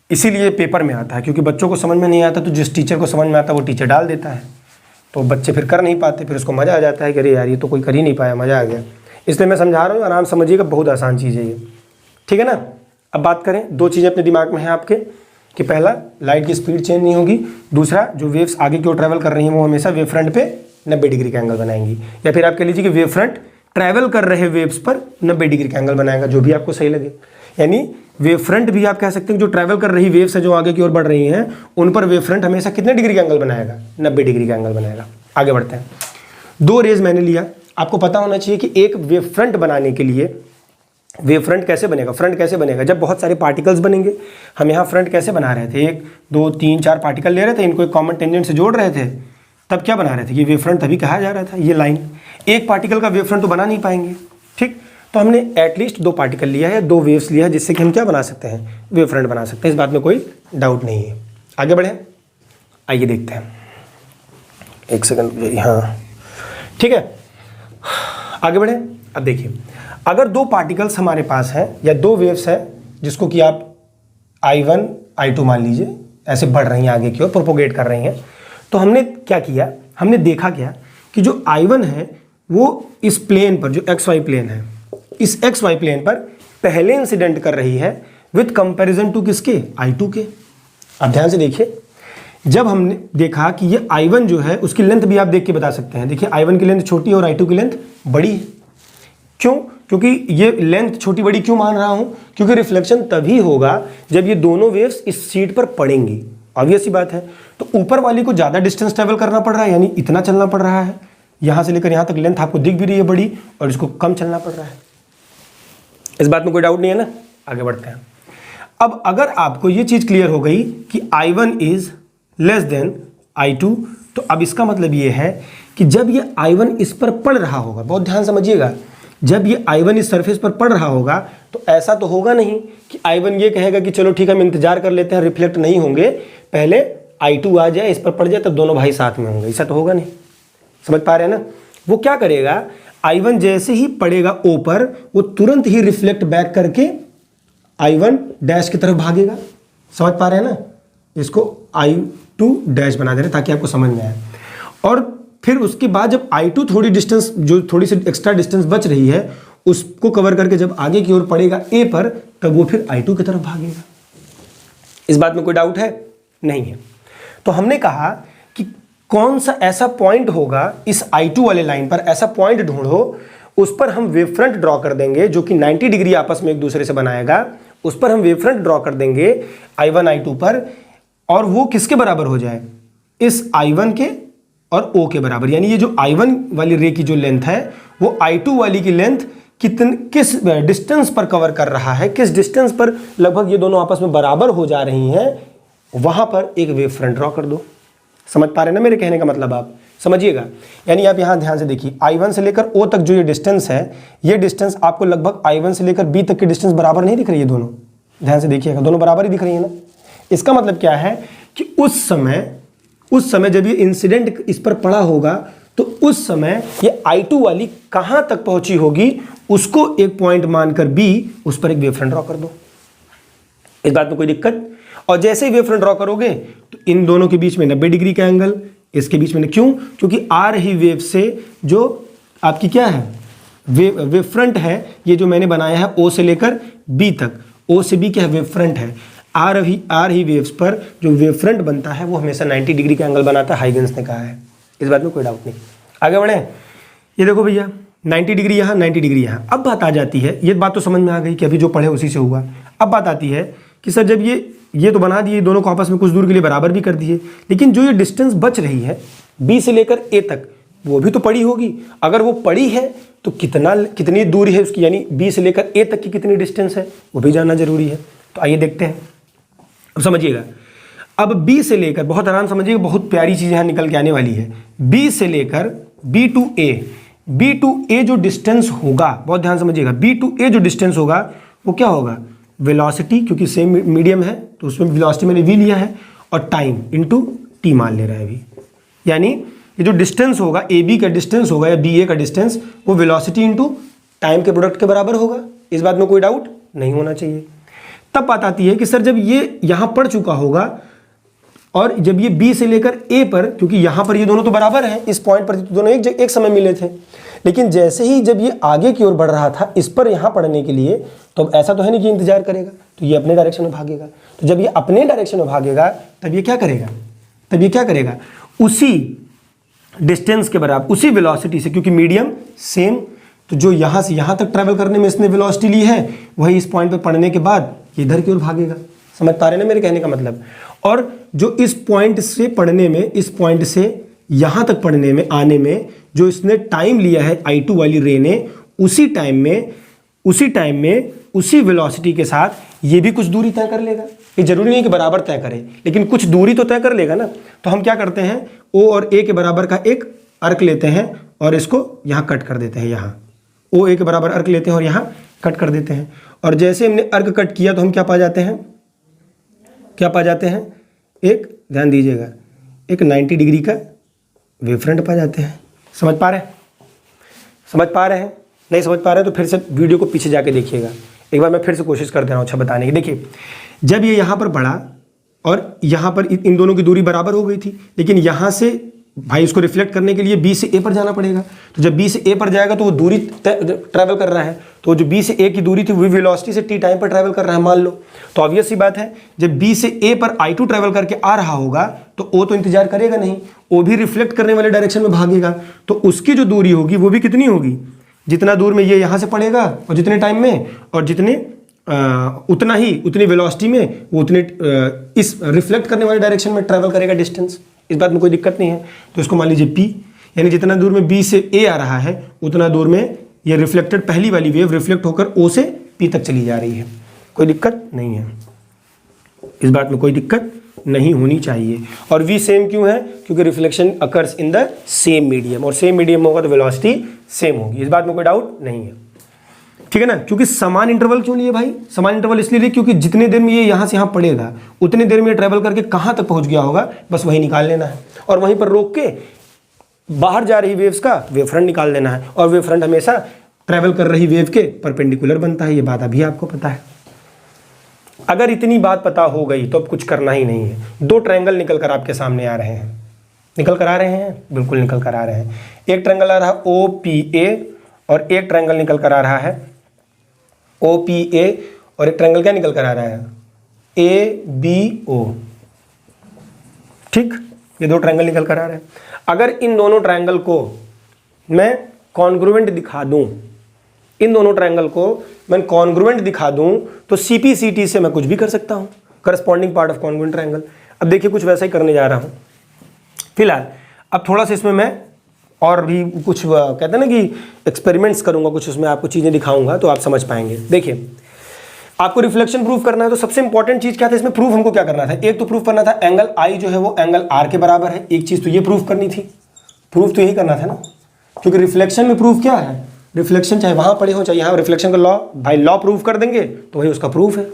इसीलिए पेपर में आता है, क्योंकि बच्चों को समझ में नहीं आता तो जिस टीचर को समझ में आता है वो टीचर डाल देता है, तो बच्चे फिर कर नहीं पाते, फिर उसको मज़ा आ जाता है कि अरे यार ये तो कोई कर ही नहीं पाया, मज़ा आ गया। इसलिए मैं समझा रहा हूँ, आराम समझिएगा, बहुत आसान चीज़ है ये। ठीक है ना। अब बात करें, दो चीज़ें अपने दिमाग में हैं आपके कि पहला, लाइट की स्पीड चेंज नहीं होगी, दूसरा जो वेव्स आगे की ओर ट्रैवल कर रही हैं वो हमेशा वेव फ्रंट पे 90 डिग्री का एंगल बनाएंगी। या फिर आप कह लीजिए कि वेव फ्रंट ट्रैवल कर रहे वेव्स पर 90 डिग्री का एंगल बनाएगा, जो भी आपको सही लगे। यानी वेव फ्रंट भी आप कह सकते हैं जो ट्रैवल कर रही वेव्स है जो आगे की ओर बढ़ रही हैं, उन पर वेव फ्रंट हमेशा कितने डिग्री का एंगल बनाएगा? 90 डिग्री का एंगल बनाएगा। आगे बढ़ते हैं। दो रेज मैंने लिया, आपको पता होना चाहिए कि एक वेव फ्रंट बनाने के लिए वेव फ्रंट कैसे बनेगा, फ्रंट कैसे बनेगा। जब बहुत सारे पार्टिकल्स बनेंगे, हम यहाँ फ्रंट कैसे बना रहे थे, 1 2 3 4 पार्टिकल ले रहे थे, इनको एक कॉमन टेंजेंट से जोड़ रहे थे, तब क्या बना रहे थे, ये वेव फ्रंट तभी कहा जा रहा था। ये लाइन, एक पार्टिकल का वेव फ्रंट तो बना नहीं पाएंगे, ठीक, तो हमने एटलीस्ट 2 पार्टिकल लिया है, 2 वेव्स लिया है, जिससे कि हम क्या बना सकते हैं, वेव फ्रंट बना सकते हैं। इस बात में कोई डाउट नहीं है। आगे बढ़े, आइए देखते हैं, 1 सेकंड, हाँ ठीक है, आगे बढ़े। अब देखिए, अगर 2 पार्टिकल्स हमारे पास हैं या 2 वेव्स हैं, जिसको कि आप I1 I2 मान लीजिए, ऐसे बढ़ रही हैं आगे की ओर, प्रोपोगेट कर रही हैं, तो हमने क्या किया, हमने देखा क्या कि जो I1 है वो इस प्लेन पर, जो XY प्लेन है, इस XY प्लेन पर पहले इंसिडेंट कर रही है विथ कंपैरिजन टू किसके, I2 के। अब ध्यान से देखिए, जब हमने देखा कि ये I1 जो है उसकी लेंथ भी आप देख के बता सकते हैं। देखिए I1 की लेंथ छोटी है और I2 की लेंथ बड़ी है। क्यों? क्योंकि ये लेंथ छोटी बड़ी क्यों मान रहा हूं, क्योंकि रिफ्लेक्शन तभी होगा जब ये दोनों वेव्स इस शीट पर पड़ेंगी। ऑब्वियस सी बात है। तो ऊपर वाली को ज़्यादा डिस्टेंस ट्रेवल करना पड़ रहा है, यानी इतना चलना पड़ रहा है, यहाँ से लेकर यहाँ तक लेंथ आपको दिख भी रही है बड़ी, और इसको कम चलना पड़ रहा है। इस बात में कोई डाउट नहीं है ना। आगे बढ़ते हैं। अब अगर आपको ये चीज़ क्लियर हो गई कि I1 is less than I2, तो अब इसका मतलब ये है कि जब ये I1 इस पर पड़ रहा होगा, बहुत ध्यान समझिएगा, जब ये I1 इस सरफेस पर पड़ रहा होगा तो ऐसा तो होगा नहीं कि I1 ये कहेगा कि चलो ठीक है हम इंतजार कर लेते हैं, रिफ्लेक्ट नहीं होंगे, पहले I2 आ जाए, इस पर पड़ जाए, तब दोनों भाई साथ में होंगे। ऐसा तो होगा नहीं। समझ पा रहे हैं ना। वो क्या करेगा, I1 जैसे ही पड़ेगा O पर, वो तुरंत ही रिफ्लेक्ट बैक करके I1 डैश की तरफ भागेगा। समझ पा रहे हैं ना। इसको I2 डैश बना दे रहे ताकि आपको समझ में आए। और फिर उसके बाद जब I2 थोड़ी डिस्टेंस, जो थोड़ी सी एक्स्ट्रा डिस्टेंस बच रही है, उसको कवर करके जब आगे की ओर पड़ेगा A पर, तब वो फिर I2 की तरफ भागेगा। इस बात में कोई डाउट है? नहीं है। तो हमने कहा कि कौन सा ऐसा पॉइंट होगा इस I2 वाले लाइन पर, ऐसा पॉइंट ढूंढो, उस पर हम वेव फ्रंट ड्रॉ कर देंगे जो कि 90 डिग्री आपस में एक दूसरे से बनाएगा। उस पर हम वेव फ्रंट ड्रॉ कर देंगे I1 I2 पर, और वो किसके बराबर हो जाए, इस I1 के और O के बराबर। यानी ये जो I1 वाली रे की जो लेंथ है वो I2 वाली की लेंथ किस डिस्टेंस पर कवर कर रहा है, किस डिस्टेंस पर लगभग ये दोनों आपस में बराबर हो जा रही हैं, वहां पर एक वेव फ्रंट ड्रॉ कर दो। समझ पा रहे हैं ना मेरे कहने का मतलब? आप समझिएगा। यानी आप यहां ध्यान से देखिए, I1 से लेकर O तक जो ये डिस्टेंस है, ये डिस्टेंस आपको लगभग I1 से लेकर B तक की डिस्टेंस बराबर नहीं दिख रही है। दोनों ध्यान से देखिएगा, दोनों बराबर ही दिख रही है ना। इसका मतलब क्या है कि उस समय जब ये इंसिडेंट इस पर पड़ा होगा, तो उस समय ये I2 वाली कहां तक पहुंची होगी, उसको एक पॉइंट मानकर B, उस पर एक वेव फ्रंट ड्रॉ कर दो। इस बात में कोई दिक्कत? और जैसे ही वेव फ्रंट ड्रॉ करोगे तो इन दोनों के बीच में 90 डिग्री का एंगल, इसके बीच में क्यों? क्योंकि आ रही वेव से जो आपकी क्या है, वेव फ्रंट है, ये जो मैंने बनाया है O से लेकर B तक, O से B क्या है, वेव फ्रंट है। आर ही वेव्स पर जो वेव फ्रंट बनता है वो हमेशा 90 डिग्री का एंगल बनाता है, हाइगन्स ने कहा है। इस बात में कोई डाउट नहीं। आगे बढ़े, ये देखो भैया 90 डिग्री यहाँ, 90 डिग्री यहाँ। अब बात आ जाती है, ये बात तो समझ में आ गई कि अभी जो पढ़े उसी से हुआ। अब बात आती है कि सर जब ये तो बना दिए, दोनों को आपस में कुछ दूर के लिए बराबर भी कर दिए, लेकिन जो ये डिस्टेंस बच रही है बी से लेकर ए तक, वो भी तो पड़ी होगी। अगर वो पड़ी है तो कितनी दूरी है उसकी, यानी बी से लेकर ए तक की कितनी डिस्टेंस है, वो भी जानना जरूरी है। तो आइए देखते हैं। अब समझिएगा, अब बी से लेकर, बहुत आराम समझिएगा, बहुत प्यारी चीज़ यहाँ निकल के आने वाली है। बी से लेकर बी टू ए जो डिस्टेंस होगा, बहुत ध्यान समझिएगा, बी टू ए जो डिस्टेंस होगा वो क्या होगा, वेलोसिटी, क्योंकि सेम मीडियम है तो उसमें वेलोसिटी मैंने वी लिया है, और टाइम इनटू टी मान ले रहा है अभी। यानी ये जो डिस्टेंस होगा, ए बी का डिस्टेंस होगा या बी ए का डिस्टेंस, वो वेलोसिटी इनटू टाइम के प्रोडक्ट के बराबर होगा। इस बात में कोई डाउट नहीं होना चाहिए। तब बात आती है कि सर जब ये यहाँ पड़ चुका होगा और जब ये बी से लेकर ए पर, क्योंकि यहाँ पर ये दोनों तो बराबर हैं, इस पॉइंट पर दोनों एक समय मिले थे, लेकिन जैसे ही जब ये आगे की ओर बढ़ रहा था इस पर यहाँ पढ़ने के लिए, तो ऐसा तो है नहीं कि इंतजार करेगा, तो ये अपने डायरेक्शन में भागेगा। तो जब ये अपने डायरेक्शन में भागेगा तब ये क्या करेगा, उसी डिस्टेंस के बराबर, उसी वेलोसिटी से, क्योंकि मीडियम सेम, तो जो यहाँ से यहाँ तक ट्रैवल करने में इसने वेलोसिटी ली है, वही इस पॉइंट पर पढ़ने के बाद ये इधर की ओर भागेगा। समझ पा रहे हैं ना मेरे कहने का मतलब। और जो इस पॉइंट से पढ़ने में, इस पॉइंट से यहाँ तक पढ़ने में आने में जो इसने टाइम लिया है I2 वाली रे ने, उसी टाइम में उसी वेलोसिटी के साथ ये भी कुछ दूरी तय कर लेगा। ये जरूरी नहीं कि बराबर तय करे, लेकिन कुछ दूरी तो तय कर लेगा ना। तो हम क्या करते हैं, O और A के बराबर का एक अर्क लेते हैं और इसको यहाँ कट कर देते हैं। यहाँ O A के बराबर अर्क लेते हैं और यहाँ कट कर देते हैं। और जैसे हमने अर्क कट किया तो हम क्या पा जाते हैं, एक, ध्यान दीजिएगा, एक 90 डिग्री का वेव फ्रंट पा जाते हैं। समझ पा रहे हैं? नहीं समझ पा रहे हैं तो फिर से वीडियो को पीछे जाके देखिएगा। एक बार मैं फिर से कोशिश कर दे रहा हूँ अच्छा बताने की। देखिए, जब ये यहाँ पर बढ़ा और यहाँ पर इन दोनों की दूरी बराबर हो गई थी, लेकिन यहाँ से भाई इसको रिफ्लेक्ट करने के लिए बी से ए पर जाना पड़ेगा। तो जब बी से ए पर जाएगा तो वो दूरी ट्रैवल कर रहा है, तो जो बी से ए की दूरी थी वो वेलोसिटी से टी टाइम पर ट्रैवल कर रहा है मान लो। तो ऑब्वियस सी बात है, जब बी से ए पर I2 ट्रैवल करके आ रहा होगा तो ओ तो इंतजार करेगा नहीं, ओ भी रिफ्लेक्ट करने वाले डायरेक्शन में भागेगा। तो उसकी जो दूरी होगी वो भी कितनी होगी, जितना दूर में ये यहाँ से पड़ेगा और जितने टाइम में, और उतनी वेलोसिटी में वो उतने इस रिफ्लेक्ट करने वाले डायरेक्शन में ट्रैवल करेगा डिस्टेंस। इस बात में कोई दिक्कत नहीं है। तो इसको मान लीजिए P, यानी जितना दूर में B से A आ रहा है उतना दूर में ये रिफ्लेक्टेड पहली वाली वेव रिफ्लेक्ट होकर O से P तक चली जा रही है। कोई दिक्कत नहीं है, इस बात में कोई दिक्कत नहीं होनी चाहिए। और V सेम क्यों है, क्योंकि reflection occurs in the same medium, और सेम मीडियम होगा तो वेलोसिटी सेम होगी। इस बात में कोई डाउट नहीं है, ठीक है ना। क्योंकि समान इंटरवल क्यों लिए भाई, समान इंटरवल इसलिए लिए क्योंकि जितने देर में ये यहाँ से यहाँ पड़ेगा उतने देर में ट्रैवल करके कहाँ तक पहुँच गया होगा, बस वही निकाल लेना है। और वहीं पर रोक के बाहर जा रही वेव्स का वेव फ्रंट निकाल देना है। और वेव फ्रंट हमेशा ट्रैवल कर रही वेव के परपेंडिकुलर बनता है, ये बात अभी आपको पता है। अगर इतनी बात पता हो गई तो अब कुछ करना ही नहीं है। दो ट्रायंगल निकल कर आपके सामने आ रहे हैं, बिल्कुल निकल कर आ रहे हैं। एक ट्रायंगल आ रहा है OPA और एक ट्रायंगल निकल कर आ रहा है OPA, और एक ट्रायंगल क्या निकल कर आ रहा है ABO। ठीक, ये दो ट्रायंगल निकल कर आ रहे हैं। अगर इन दोनों ट्रायंगल को मैं कॉन्ग्रुएंट दिखा दूं तो CPCT से मैं कुछ भी कर सकता हूं, corresponding part of congruent triangle. अब देखिए कुछ वैसा ही करने जा रहा हूं फिलहाल। अब थोड़ा सा इसमें मैं और भी कुछ कहते हैं ना कि एक्सपेरिमेंट्स करूंगा, कुछ उसमें आपको चीज़ें दिखाऊंगा तो आप समझ पाएंगे। देखिए, आपको रिफ्लेक्शन प्रूफ करना है तो सबसे इंपॉर्टेंट चीज़ क्या था इसमें, प्रूफ हमको क्या करना था। एक तो प्रूफ करना था एंगल I जो है वो एंगल R के बराबर है, एक चीज़ तो ये प्रूफ करनी थी, प्रूफ तो यही करना था ना। क्योंकि रिफ्लेक्शन में प्रूफ क्या है, रिफ्लेक्शन चाहे वहाँ पढ़े हो चाहे यहाँ, रिफ्लेक्शन का लॉ भाई लॉ प्रूफ कर देंगे तो वही उसका प्रूफ है।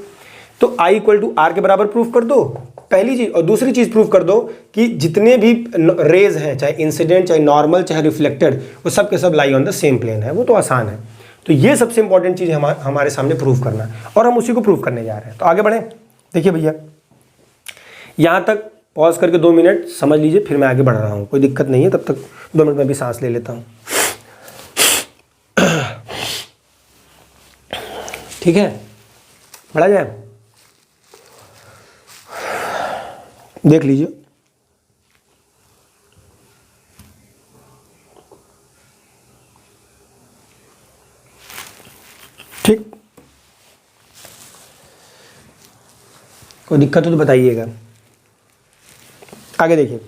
तो I = R के बराबर प्रूफ कर दो, पहली चीज। और दूसरी चीज प्रूफ कर दो कि जितने भी रेज हैं, चाहे इंसिडेंट चाहे नॉर्मल चाहे रिफ्लेक्टेड, वो सब के सब lie on the same plane है। वो तो आसान है। तो ये सबसे इंपॉर्टेंट चीज हमारे सामने प्रूफ करना है और हम उसी को प्रूफ करने जा रहे हैं। तो आगे बढ़े। देखिए भैया, यहां तक पॉज करके 2 मिनट समझ लीजिए, फिर मैं आगे बढ़ रहा हूं, कोई दिक्कत नहीं है। तब तक 2 मिनट में भी सांस ले लेता हूं, ठीक है। बढ़ा जाए। देख लीजिए। ठीक, कोई दिक्कत हो तो बताइएगा। आगे देखिए,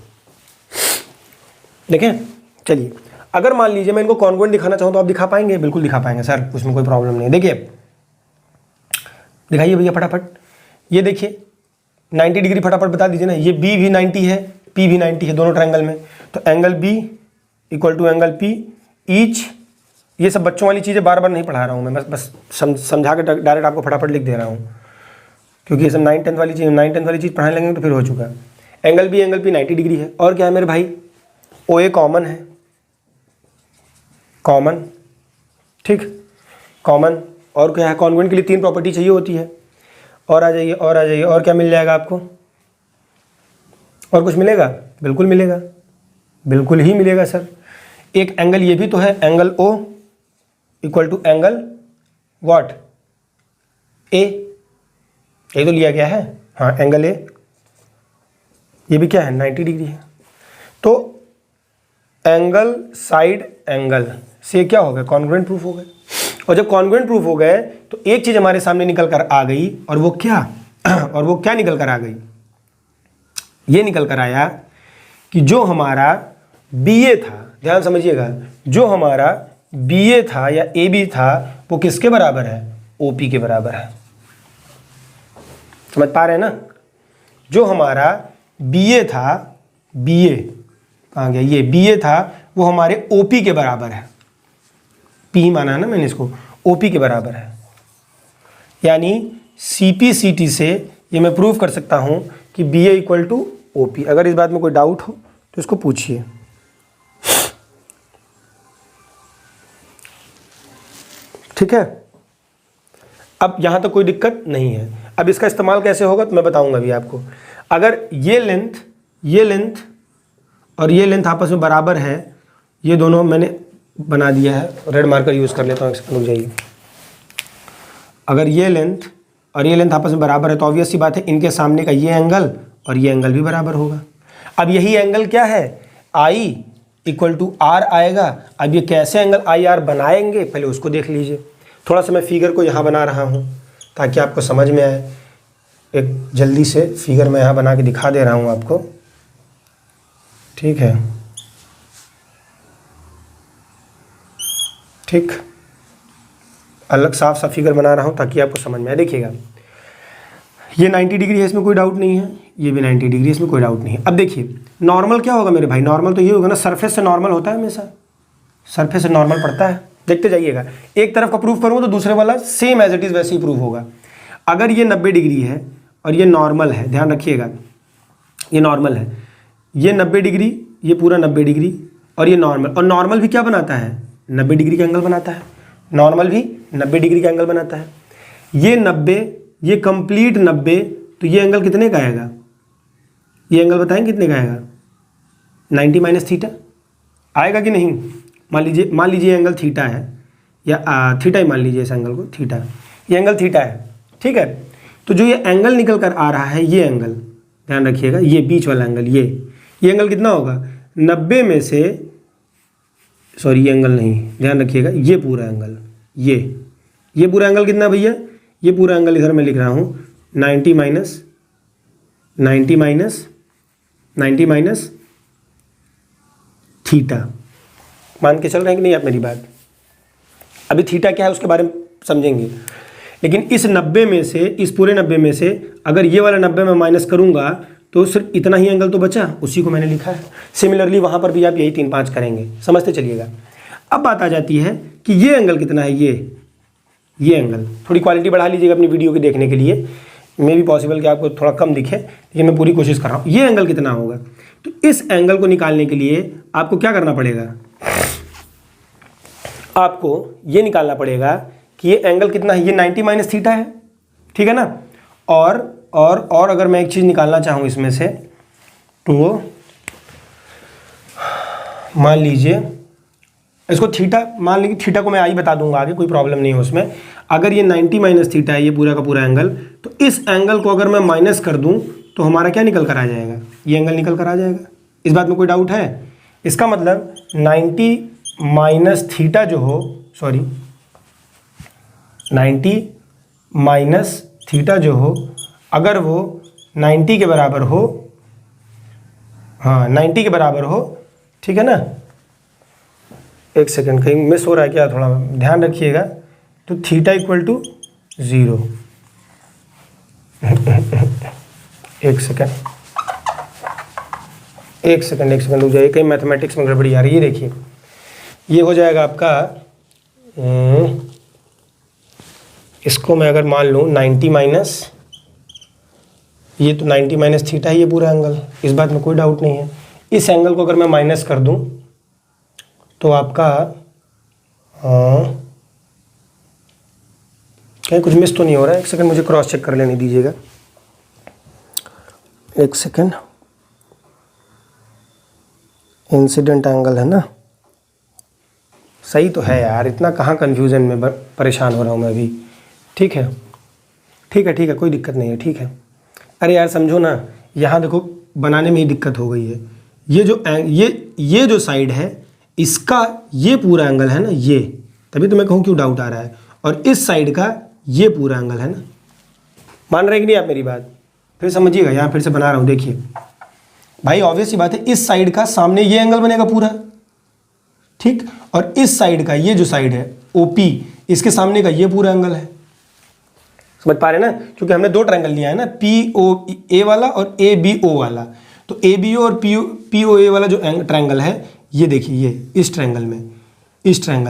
देखें, चलिए अगर मान लीजिए मैं इनको कॉन्ग्रुएंट दिखाना चाहूँ तो आप दिखा पाएंगे? बिल्कुल दिखा पाएंगे सर, उसमें कोई प्रॉब्लम नहीं है। देखिए, दिखाइए भैया फटाफट। ये देखिए 90 डिग्री, फटाफट बता दीजिए ना। ये बी भी 90 है, पी भी 90 है, दोनों ट्रायंगल में। तो angle B equal to angle P each. ये सब बच्चों वाली चीज़ें बार बार नहीं पढ़ा रहा हूँ मैं, बस समझा के डायरेक्ट आपको फटाफट लिख दे रहा हूँ, क्योंकि ये सब 9-10 वाली चीज़, 9-10 वाली चीज़ पढ़ाने लगेंगे तो फिर हो चुका है। एंगल बी 90 डिग्री है। और क्या है मेरे भाई, ओ ए कॉमन है, कॉमन, ठीक, कॉमन। और क्या है, कॉन्ग्रुएंट के लिए 3 प्रॉपर्टी चाहिए होती है। और आ जाइए, और आ जाइए, और क्या मिल जाएगा आपको? और कुछ मिलेगा? बिल्कुल मिलेगा, बिल्कुल ही मिलेगा सर। एक एंगल ये भी तो है, angle O equal to angle what, A, ये तो लिया गया है। हाँ, एंगल ए, ये भी क्या है, 90 डिग्री है। तो एंगल साइड एंगल से क्या हो गया, कॉन्ग्रुएंट प्रूफ हो गए। और जब कॉन्ग्रुएंट प्रूफ हो गए तो एक चीज हमारे सामने निकल कर आ गई, और वो क्या और वो क्या निकल कर आ गई, ये निकल कर आया कि जो हमारा बी ए था, ध्यान समझिएगा, जो हमारा बी ए था या ए बी था वो किसके बराबर है, ओ पी के बराबर है। समझ पा रहे हैं ना? जो हमारा बी ए था, बी ए कहाँ गया, ये बी ए था, वो हमारे ओ पी के बराबर है। पी माना है ना मैंने इसको, ओ पी के बराबर है। यानी सी पी सी टी से ये मैं प्रूव कर सकता हूँ कि बी ए इक्वल टू ओ पी। अगर इस बात में कोई डाउट हो तो इसको पूछिए। ठीक है, अब यहाँ तक कोई दिक्कत नहीं है। अब इसका इस्तेमाल कैसे होगा तो मैं बताऊंगा अभी आपको। अगर ये लेंथ और ये लेंथ आपस में बराबर है, ये दोनों मैंने बना दिया है, रेड मार्कर यूज़ कर लेता हूँ, रुक जाइए। अगर ये लेंथ और ये लेंथ आपस में बराबर है तो ऑब्वियस सी बात है इनके सामने का ये एंगल और ये एंगल भी बराबर होगा। अब यही एंगल क्या है, आई इक्वल टू आर आएगा। अब ये कैसे एंगल आई आर बनाएंगे पहले उसको देख लीजिए। थोड़ा सा मैं फिगर को यहाँ बना रहा हूँ ताकि आपको समझ में आए। एक जल्दी से फिगर मैं यहाँ बना के दिखा दे रहा हूँ आपको, ठीक है, ठीक, अलग साफ सा फिगर बना रहा हूँ ताकि आपको समझ में आए। देखिएगा, ये 90 डिग्री है, इसमें कोई डाउट नहीं है, ये भी 90 डिग्री, इसमें कोई डाउट नहीं है। अब देखिए नॉर्मल क्या होगा मेरे भाई, नॉर्मल तो ये होगा ना, सरफेस से नॉर्मल होता है हमेशा, सरफेस से नॉर्मल पड़ता है। देखते जाइएगा, एक तरफ का प्रूफ करूँगा तो दूसरे वाला सेम एज इट इज़ वैसे ही प्रूफ होगा। अगर ये 90 डिग्री है और ये नॉर्मल है, ध्यान रखिएगा, ये नॉर्मल है, ये 90 डिग्री, ये पूरा 90 डिग्री, और ये नॉर्मल, और नॉर्मल भी क्या बनाता है, 90 डिग्री का एंगल बनाता है। नॉर्मल भी 90 डिग्री का एंगल बनाता है। ये 90, ये कंप्लीट 90, तो ये एंगल कितने का आएगा, ये एंगल बताएं कितने का आएगा, 90 माइनस थीटा आएगा कि नहीं। मान लीजिए एंगल थीटा है, या थीटा ही मान लीजिए इस एंगल को, थीटा, ये एंगल थीटा है, ठीक है। तो जो ये एंगल निकल कर आ रहा है, ये एंगल ध्यान रखिएगा, ये बीच वाला एंगल, ये एंगल कितना होगा, 90 में से, सॉरी ये एंगल नहीं, ध्यान रखिएगा, ये पूरा एंगल, ये पूरा एंगल कितना भैया, ये पूरा एंगल इधर मैं लिख रहा हूँ 90 माइनस थीटा। मान के चल रहे हैं कि नहीं आप मेरी बात? अभी थीटा क्या है उसके बारे में समझेंगे, लेकिन इस 90 में से, इस पूरे 90 में से अगर ये वाला 90 में माइनस करूँगा तो सिर्फ इतना ही एंगल तो बचा, उसी को मैंने लिखा है। सिमिलरली वहाँ पर भी आप यही 3-5 करेंगे, समझते चलिएगा। अब बात आ जाती है कि ये एंगल कितना है, ये एंगल, थोड़ी क्वालिटी बढ़ा लीजिएगा अपनी वीडियो के देखने के लिए, मे भी पॉसिबल कि आपको थोड़ा कम दिखे, लेकिन मैं पूरी कोशिश कर रहा हूँ। ये एंगल कितना होगा, तो इस एंगल को निकालने के लिए आपको क्या करना पड़ेगा, आपको ये निकालना पड़ेगा कि ये एंगल कितना है, ये 90 माइनस थीटा है, ठीक है ना। और अगर मैं एक चीज़ निकालना चाहूँ इसमें से, तो मान लीजिए इसको थीटा, मान लीजिए थीटा को मैं आई बता दूंगा आगे, कोई प्रॉब्लम नहीं है उसमें। अगर ये 90 माइनस थीटा है, ये पूरा का पूरा एंगल, तो इस एंगल को अगर मैं माइनस कर दूं तो हमारा क्या निकल कर आ जाएगा, ये एंगल निकल कर आ जाएगा। इस बात में कोई डाउट है? इसका मतलब 90 माइनस थीटा जो हो, सॉरी 90 माइनस थीटा जो हो, अगर वो 90 के बराबर हो, हाँ 90 के बराबर हो, ठीक है ना। एक सेकंड, कहीं मिस हो रहा है क्या, थोड़ा ध्यान रखिएगा। तो थीटा इक्वल टू 0। एक सेकंड रुक जाइए, कहीं मैथमेटिक्स में गड़बड़ी आ रही है। देखिए ये हो जाएगा आपका, इसको मैं अगर मान लूँ 90 माइनस, ये तो 90 माइनस थीटा ही है पूरा एंगल, इस बात में कोई डाउट नहीं है। इस एंगल को अगर मैं माइनस कर दूं तो आपका कहीं कुछ मिस तो नहीं हो रहा है। एक सेकंड मुझे क्रॉस चेक कर लेने दीजिएगा, एक सेकंड। इंसिडेंट एंगल है ना, सही तो है यार, इतना कहाँ कन्फ्यूज़न में परेशान हो रहा हूँ मैं अभी। ठीक है, कोई दिक्कत नहीं है, ठीक है। अरे यार समझो ना, यहाँ देखो बनाने में ही दिक्कत हो गई है। ये जो साइड है इसका ये पूरा एंगल है ना, ये तभी तो मैं कहूँ क्यों डाउट आ रहा है। और इस साइड का ये पूरा एंगल है ना, मान रहे कि नहीं आप मेरी बात? फिर समझिएगा, यहाँ फिर से बना रहा हूँ। देखिए भाई ऑब्वियस सी बात है, इस साइड का सामने ये एंगल बनेगा पूरा, ठीक। और इस साइड का ये जो साइड है OP, इसके सामने का ये पूरा एंगल है। समझ पा रहे हैं ना, क्योंकि हमने 2 ट्रायंगल लिया है ना, POA वाला और ABO वाला। तो ABO और POA वाला जो ट्रायंगल है, ये देखिए ये इस ट्रायंगल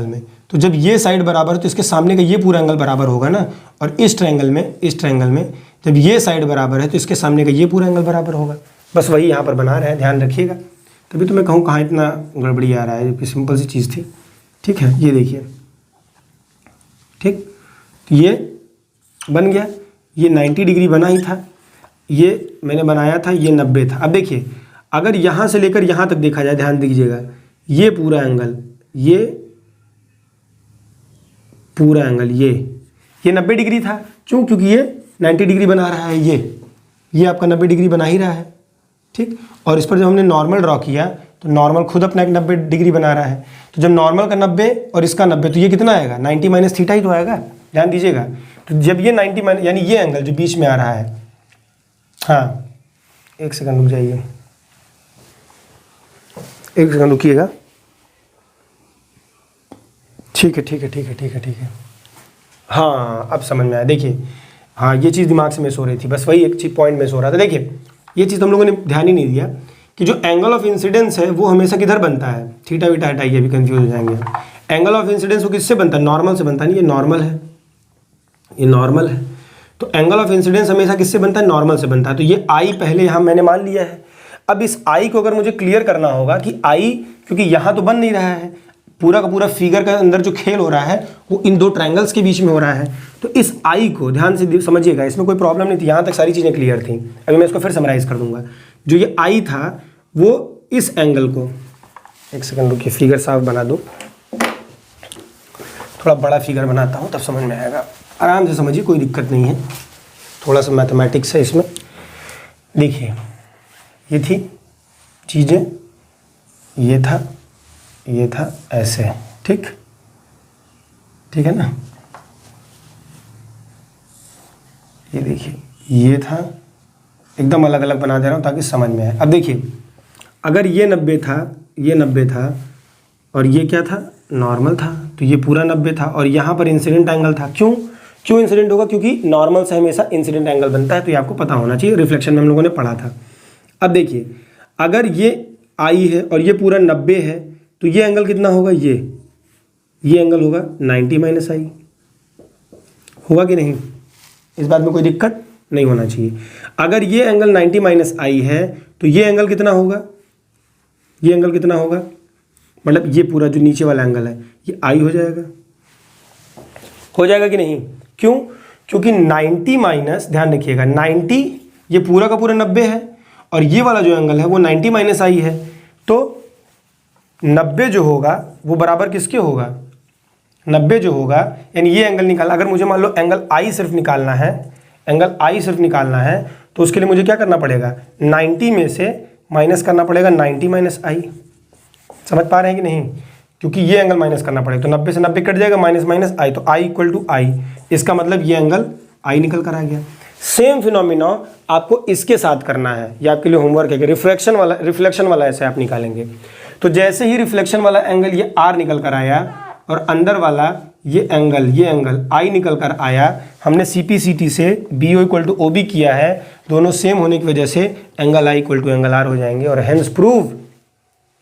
में तो जब ये साइड बराबर है तो इसके सामने का ये पूरा एंगल बराबर होगा ना। और इस ट्रायंगल में जब ये साइड बराबर है तो इसके सामने का ये पूरा एंगल बराबर होगा। बस वही यहाँ पर बना रहे हैं, ध्यान रखिएगा। तभी तो मैं कहूँ कहाँ इतना गड़बड़ी आ रहा है, जबकि सिंपल सी चीज़ थी। ठीक है, ये देखिए, ठीक, ये बन गया, ये 90 डिग्री बना ही था, ये मैंने बनाया था, ये 90 था। अब देखिए अगर यहाँ से लेकर यहाँ तक देखा जाए, ध्यान दीजिएगा, ये पूरा एंगल, ये पूरा एंगल, ये 90 डिग्री था। क्यों? क्योंकि ये 90 डिग्री बना रहा है, ये आपका 90 डिग्री बना ही रहा है, ठीक। और इस पर जब हमने नॉर्मल ड्रॉ किया तो नॉर्मल खुद अपना एक 90 डिग्री बना रहा है। तो जब नॉर्मल का 90 और इसका 90, तो ये कितना आएगा? 90 माइनस थीटा ही तो आएगा, ध्यान दीजिएगा। तो जब ये 90 माइनस, यानी ये एंगल जो बीच में आ रहा है, हाँ एक सेकंड रुक जाइए, एक सेकंड रुकिएगा, ठीक है। हाँ अब समझ में आया। देखिए हाँ, ये चीज़ दिमाग से मिस हो रही थी, बस वही एक चीज पॉइंट मिस हो रहा था। देखिए ये चीज़ हम लोगों ने ध्यान ही नहीं दिया कि जो एंगल ऑफ इंसिडेंस है वो हमेशा किधर बनता है? थीटा वीटा हटाइए, अभी कंफ्यूज हो जाएंगे। एंगल ऑफ इंसिडेंस वो किससे बनता है? नॉर्मल से बनता है। नहीं, ये नॉर्मल है, तो एंगल ऑफ इंसिडेंस हमेशा किससे बनता है? नॉर्मल से बनता है। तो ये आई पहले यहाँ मैंने मान लिया है। अब इस आई को अगर मुझे क्लियर करना होगा कि आई, क्योंकि यहाँ तो बन नहीं रहा है, पूरा का पूरा फिगर का अंदर जो खेल हो रहा है वो इन 2 ट्रायंगल्स के बीच में हो रहा है। तो इस आई को ध्यान से समझिएगा, इसमें कोई प्रॉब्लम नहीं थी, यहाँ तक सारी चीज़ें क्लियर थी। अभी मैं इसको फिर समराइज़ कर दूंगा। जो ये आई था वो इस एंगल को, एक सेकंड रुकिए, फिगर साफ बना दूँ, थोड़ा बड़ा फिगर बनाता हूँ तब समझ में आएगा। आराम से समझिए, कोई दिक्कत नहीं है, थोड़ा सा मैथमेटिक्स है इसमें। देखिए ये थी चीज़ें, ये था ऐसे, ठीक है ना। ये देखिए ये था, एकदम अलग अलग बना दे रहा हूँ ताकि समझ में आए। अब देखिए अगर ये 90 था और ये क्या था? नॉर्मल था, तो ये पूरा 90 था और यहाँ पर इंसिडेंट एंगल था। क्यों इंसिडेंट होगा? क्योंकि नॉर्मल से हमेशा इंसिडेंट एंगल बनता है, तो ये आपको पता होना चाहिए, रिफ्लेक्शन में हम लोगों ने पढ़ा था। अब देखिए अगर ये आई है और ये पूरा 90 है तो ये एंगल कितना होगा? ये एंगल होगा 90 माइनस आई, होगा कि नहीं? इस बात में कोई दिक्कत नहीं होना चाहिए। अगर ये एंगल 90 माइनस आई है तो ये एंगल कितना होगा? ये एंगल कितना होगा? मतलब ये पूरा जो नीचे वाला एंगल है ये आई हो जाएगा कि नहीं? क्यों? क्योंकि 90 माइनस, ध्यान रखिएगा, 90 ये पूरा का पूरा 90 है और ये वाला जो एंगल है वो 90 माइनस आई है। तो 90 जो होगा वो बराबर किसके होगा? 90 जो होगा, यानी ये एंगल निकालना, अगर मुझे मान लो एंगल आई सिर्फ निकालना है, तो उसके लिए मुझे क्या करना पड़ेगा, 90 में से माइनस करना पड़ेगा 90 माइनस आई। समझ पा रहे हैं कि नहीं, क्योंकि ये एंगल माइनस करना पड़ेगा, तो 90 से 90 कट जाएगा, माइनस माइनस आई, तो आई इक्वल टू आई। इसका मतलब ये एंगल आई निकल कर आ गया। सेम फिनोमिना आपको इसके साथ करना है, ये आपके लिए होमवर्क है कि रिफ्लेक्शन वाला ऐसे आप निकालेंगे। तो जैसे ही रिफ्लेक्शन वाला एंगल ये आर निकल कर आया और अंदर वाला ये एंगल आई निकल कर आया, हमने CPCT से BO इक्वल टू OB किया है, दोनों सेम होने की वजह से angle I equal to angle R हो जाएंगे, और हेंस प्रूव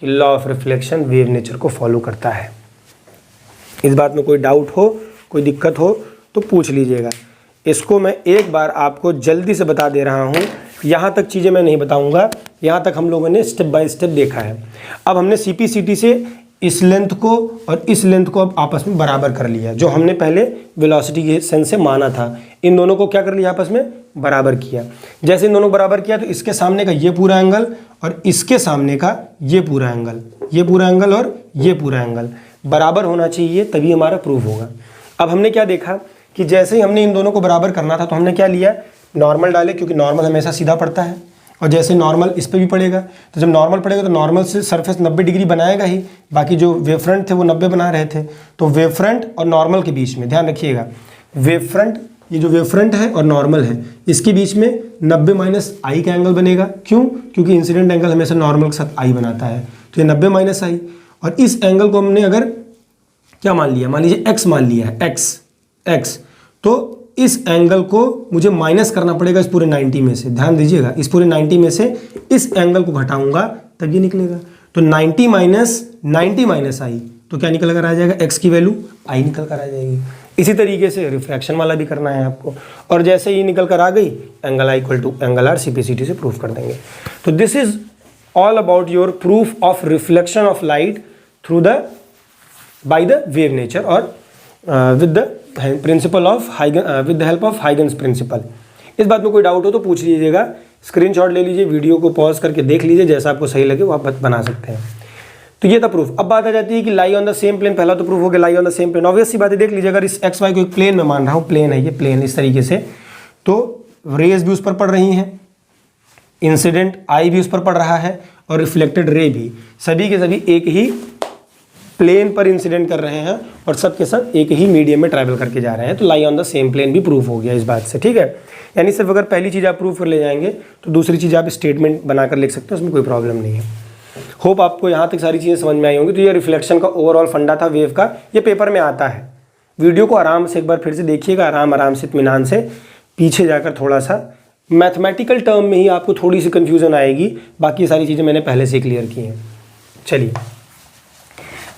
कि law of reflection wave nature को फॉलो करता है। इस बात में कोई डाउट हो, कोई दिक्कत हो तो पूछ लीजिएगा। इसको मैं एक बार आपको जल्दी से बता दे रहा हूँ, यहाँ तक चीज़ें मैं नहीं बताऊँगा, यहाँ तक हम लोगों ने स्टेप बाय स्टेप देखा है। अब हमने CPCT से इस लेंथ को और इस लेंथ को अब आपस में बराबर कर लिया, जो हमने पहले वेलोसिटी के सेंस से माना था। इन दोनों को क्या कर लिया, आपस में बराबर किया। जैसे इन दोनों को बराबर किया तो इसके सामने का ये पूरा एंगल और इसके सामने का ये पूरा एंगल, ये पूरा एंगल और ये पूरा एंगल बराबर होना चाहिए, तभी हमारा प्रूफ होगा। अब हमने क्या देखा कि जैसे ही हमने इन दोनों को बराबर करना था तो हमने क्या लिया, नॉर्मल डाले, क्योंकि नॉर्मल हमेशा सीधा पड़ता है, और जैसे नॉर्मल इस पे भी पड़ेगा, तो जब नॉर्मल पड़ेगा तो नॉर्मल से सरफेस 90 डिग्री बनाएगा ही, बाकी जो वेव फ्रंट थे वो 90 बना रहे थे। तो वेव फ्रंट और नॉर्मल के बीच में ध्यान रखिएगा, वेव फ्रंट, ये जो वेव फ्रंट है और नॉर्मल है, इसके बीच में 90 माइनस आई का एंगल बनेगा। क्यों? क्योंकि इंसिडेंट एंगल हमेशा नॉर्मल के साथ आई बनाता है, तो ये 90 माइनस आई। और इस एंगल को हमने अगर क्या मान लिया, मान लीजिए एक्स मान लिया है, एक्स, तो इस एंगल को मुझे माइनस करना पड़ेगा इस पूरे 90 में से। ध्यान दीजिएगा, इस पूरे 90 में से इस एंगल को घटाऊंगा तब ये निकलेगा। तो 90 माइनस आई, तो क्या निकल कर आ जाएगा, एक्स की वैल्यू आई निकल कर आ जाएगी। इसी तरीके से रिफ्रैक्शन वाला भी करना है आपको, और जैसे ही निकल कर आ गई angle I equal to angle R, CPCT से प्रूफ कर देंगे। तो this is all about your proof of reflection of light through the by the wave nature और with the principle of with the help of Huygens principle. इस बात में कोई डाउट हो तो पूछ लीजिएगा, स्क्रीनशॉट ले लीजिए, वीडियो को पॉज करके देख लीजिए, जैसा आपको सही लगे वो आप बना सकते हैं। तो ये था प्रूफ। अब बात आ जाती है कि lie on the same plane, पहला तो प्रूफ हो गया lie on the same plane. Obvious सी बात है, देख लीजिए, अगर इस एक्स वाई को एक प्लेन में मान रहा हूँ, प्लेन है ये, प्लेन इस तरीके से, तो रेज भी उस पर पड़ रही हैं, इंसिडेंट आई भी उस पर पड़ रहा है, और रिफ्लेक्टेड रे भी, सभी के सभी एक ही प्लेन पर इंसिडेंट कर रहे हैं और सब के सब एक ही मीडियम में ट्रैवल करके जा रहे हैं। तो lie on the same plane भी प्रूफ हो गया इस बात से, ठीक है। यानी सिर्फ अगर पहली चीज़ आप प्रूफ कर ले जाएंगे तो दूसरी चीज़ आप स्टेटमेंट बनाकर लिख सकते हो, उसमें कोई प्रॉब्लम नहीं है। होप आपको यहाँ तक सारी चीज़ें समझ में आई होंगी। तो ये रिफ्लेक्शन का ओवरऑल फंडा था वेव का, ये पेपर में आता है। वीडियो को आराम से एक बार फिर से देखिएगा, आराम से इत्मीनान से, पीछे जाकर थोड़ा सा मैथमेटिकल टर्म में ही आपको थोड़ी सी कन्फ्यूजन आएगी, बाकी सारी चीज़ें मैंने पहले से क्लियर की हैं। चलिए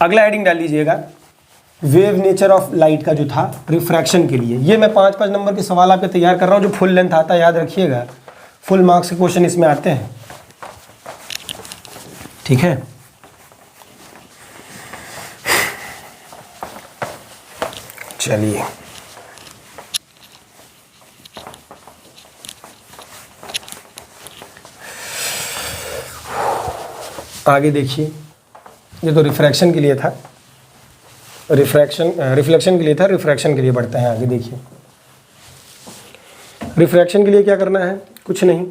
अगला हेडिंग डाल लीजिएगा, वेव नेचर ऑफ लाइट का जो था रिफ्रैक्शन के लिए। ये मैं 5-5 नंबर के सवाल आपके तैयार कर रहा हूँ, जो फुल लेंथ आता है, याद रखिएगा, फुल मार्क्स के क्वेश्चन इसमें आते हैं, ठीक है। चलिए आगे देखिए, ये तो रिफ्रैक्शन के लिए था, रिफ्लेक्शन के लिए था, रिफ्रैक्शन के लिए बढ़ते हैं आगे। देखिए रिफ्रैक्शन के लिए क्या करना है, कुछ नहीं,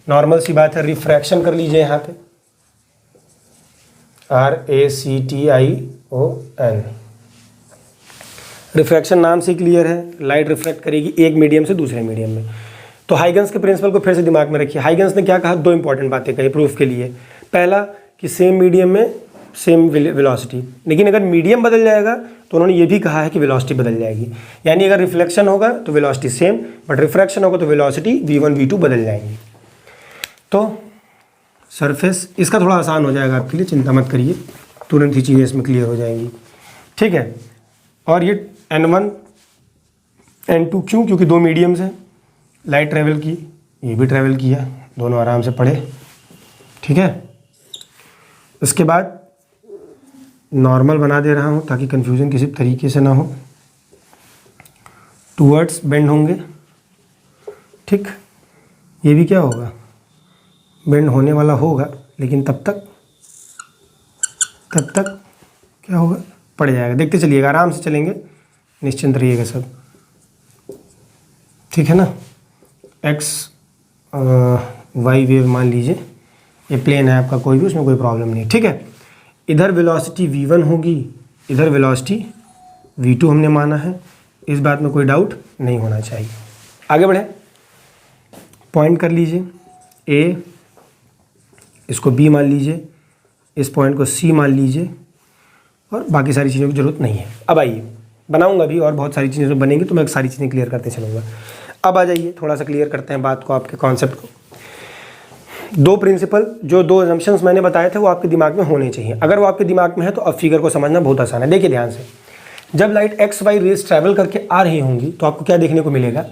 नॉर्मल सी बात है, रिफ्रैक्शन कर लीजिए यहाँ पे, RACTION। रिफ्रैक्शन नाम से क्लियर है, लाइट रिफ्रैक्ट करेगी एक मीडियम से दूसरे मीडियम में। तो हाइगन्स के प्रिंसिपल को फिर से दिमाग में रखिए। हाइगन्स ने क्या कहा, 2 इंपॉर्टेंट बातें कही प्रूफ के लिए। पहला कि सेम मीडियम में सेम वेलोसिटी, लेकिन अगर मीडियम बदल जाएगा तो उन्होंने ये भी कहा है कि वेलोसिटी बदल जाएगी। यानी अगर रिफ्लेक्शन होगा तो वेलोसिटी सेम, बट रिफ्रैक्शन होगा तो वेलोसिटी v1 v2 बदल जाएंगी। तो सरफेस इसका थोड़ा आसान हो जाएगा आपके लिए, चिंता मत करिए, तुरंत ही चीज़ें इसमें क्लियर हो जाएंगी, ठीक है। और ये N1 N2 क्यों, क्योंकि 2 मीडियम्स हैं, लाइट ट्रैवल की, ये भी ट्रैवल किया, दोनों आराम से पढ़े, ठीक है। उसके बाद नॉर्मल बना दे रहा हूँ ताकि कन्फ्यूज़न किसी तरीके से ना हो, टूवर्ड्स बेंड होंगे, ठीक। ये भी क्या होगा, बेंड होने वाला होगा, लेकिन तब तक क्या होगा, पड़ जाएगा। देखते चलिएगा, आराम से चलेंगे, निश्चिंत रहिएगा सब, ठीक है ना। एक्स वाई वेव मान लीजिए, ये प्लेन है आपका कोई भी, उसमें कोई प्रॉब्लम नहीं, ठीक है। इधर वेलोसिटी v1 होगी, इधर वेलोसिटी v2 हमने माना है, इस बात में कोई डाउट नहीं होना चाहिए। आगे बढ़े, पॉइंट कर लीजिए A, इसको B मान लीजिए, इस पॉइंट को C मान लीजिए, और बाकी सारी चीज़ों की ज़रूरत नहीं है। अब आइए, बनाऊंगा भी और बहुत सारी चीज़ें बनेंगी तो मैं सारी चीज़ें क्लियर करते चलूँगा। अब आ जाइए थोड़ा सा क्लियर करते हैं बात को, आपके कॉन्सेप्ट को। दो प्रिंसिपल, जो दो असम्पशंस मैंने बताए थे वो आपके दिमाग में होने चाहिए। अगर वो आपके दिमाग में है तो अब फिगर को समझना बहुत आसान है। देखिए ध्यान से, जब light X Y rays travel करके आ रही होंगी तो आपको क्या देखने को मिलेगा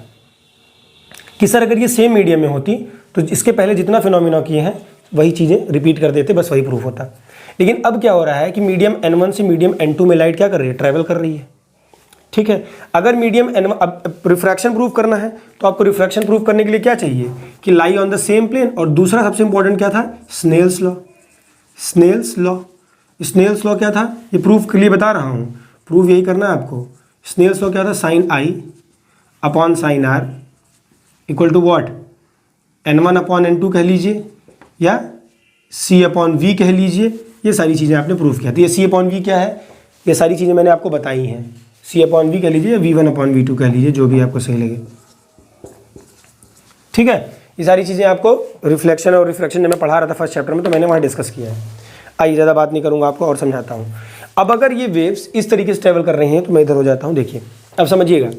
कि सर अगर ये सेम मीडियम में होती तो इसके पहले जितना फिनोमिना किए हैं वही चीज़ें रिपीट कर देते, बस वही प्रूफ होता। लेकिन अब क्या हो रहा है कि मीडियम n1 से मीडियम n2 में लाइट क्या कर रही है, ट्रैवल कर रही है, ठीक है। अगर मीडियम n1, अब रिफ्रैक्शन प्रूफ करना है तो आपको रिफ्रैक्शन प्रूफ करने के लिए क्या चाहिए कि lie on the same plane, और दूसरा सबसे इंपॉर्टेंट क्या था, Snell's law. Snell's law, Snell's law क्या था, ये प्रूफ के लिए बता रहा हूँ, प्रूफ यही करना है आपको। स्नेल्स लॉ क्या था, sine I upon sine R equal to what, n1 upon n2 कह लीजिए, या c अपॉन v कह लीजिए। ये सारी चीज़ें आपने प्रूफ किया। तो ये c अपॉन v क्या है, ये सारी चीज़ें मैंने आपको बताई हैं। c अपॉन v कह लीजिए या v1 अपॉन v2 कह लीजिए, जो भी आपको सही लगे, ठीक है। ये सारी चीज़ें आपको रिफ्लेक्शन और रिफ्रैक्शन जब मैं पढ़ा रहा था फर्स्ट चैप्टर में तो मैंने वहाँ डिस्कस किया है। आइए, ज़्यादा बात नहीं करूँगा, आपको और समझाता हूँ। अब अगर ये वेव्स इस तरीके से ट्रेवल कर रही हैं तो मैं इधर हो जाता हूँ। देखिए अब समझिएगा,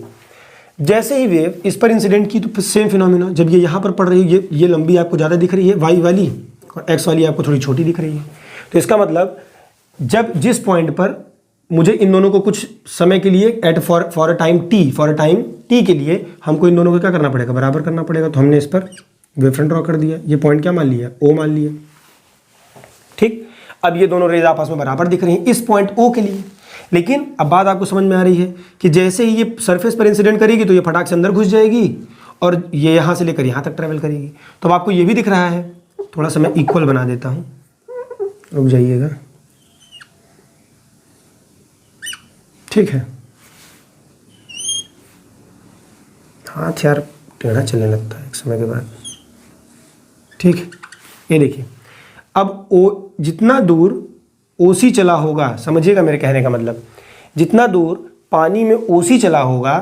जैसे ही वेव इस पर इंसिडेंट की तो सेम फिनोमिना, जब ये यहाँ पर पड़ रही है, ये लंबी आपको ज़्यादा दिख रही है वाई वाली, और एक्स वाली आपको थोड़ी छोटी दिख रही है। तो इसका मतलब जब जिस पॉइंट पर मुझे इन दोनों को कुछ समय के लिए at for a time T के लिए हमको इन दोनों को क्या करना पड़ेगा, बराबर करना पड़ेगा। तो हमने इस पर वेव फ्रंट ड्रॉ कर दिया, ये पॉइंट क्या मान लिया, ओ मान लिया, ठीक। अब ये दोनों रेज आपस में बराबर दिख रही हैं इस पॉइंट ओ के लिए। लेकिन अब बात आपको समझ में आ रही है कि जैसे ही ये सरफेस पर इंसिडेंट करेगी तो ये फटाक से अंदर घुस जाएगी और ये यहाँ से लेकर यहाँ तक ट्रैवल करेगी। तो अब आपको ये भी दिख रहा है, थोड़ा सा मैं इक्वल बना देता हूँ, रुक जाइएगा, ठीक है। हाथ यार टेढ़ा चलने लगता है एक समय के बाद, ठीक है। ये देखिए, अब ओ जितना दूर ओसी चला होगा, समझिएगा मेरे कहने का मतलब, जितना दूर पानी में ओसी चला होगा,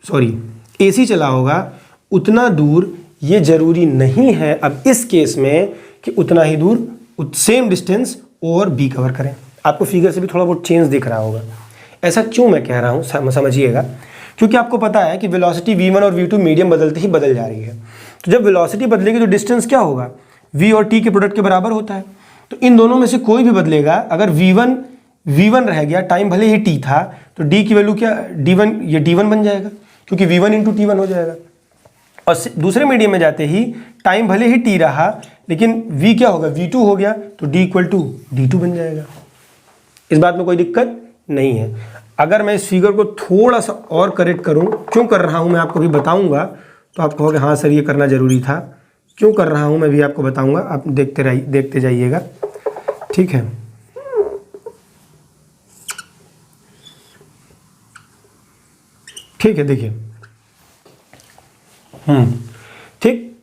सॉरी एसी चला होगा, उतना दूर ये जरूरी नहीं है अब इस केस में कि उतना ही दूर सेम डिस्टेंस ओ और बी कवर करें। आपको फिगर से भी थोड़ा बहुत चेंज दिख रहा होगा। ऐसा क्यों मैं कह रहा हूँ समझिएगा, क्योंकि आपको पता है कि वेलोसिटी v1 और v2 मीडियम बदलते ही बदल जा रही है। तो जब वेलोसिटी बदलेगी तो डिस्टेंस क्या होगा, v और t के प्रोडक्ट के बराबर होता है। तो इन दोनों में से कोई भी बदलेगा, अगर v1 रह गया, टाइम भले ही t था, तो d की वैल्यू क्या, d1, ये d1 बन जाएगा क्योंकि v1 इंटू t1 हो जाएगा। और दूसरे मीडियम में जाते ही टाइम भले ही t रहा, लेकिन v क्या होगा, v2 हो गया, तो d इक्वल टू d2 बन जाएगा। इस बात में कोई दिक्कत नहीं है। अगर मैं इस फिगर को थोड़ा सा और करेक्ट करूं, क्यों कर रहा हूं मैं आपको भी बताऊंगा, तो आप कहोगे हाँ सर ये करना ज़रूरी था। क्यों कर रहा हूं मैं भी आपको बताऊंगा, आप देखते जाइएगा, ठीक है। ठीक है, देखिए, ठीक,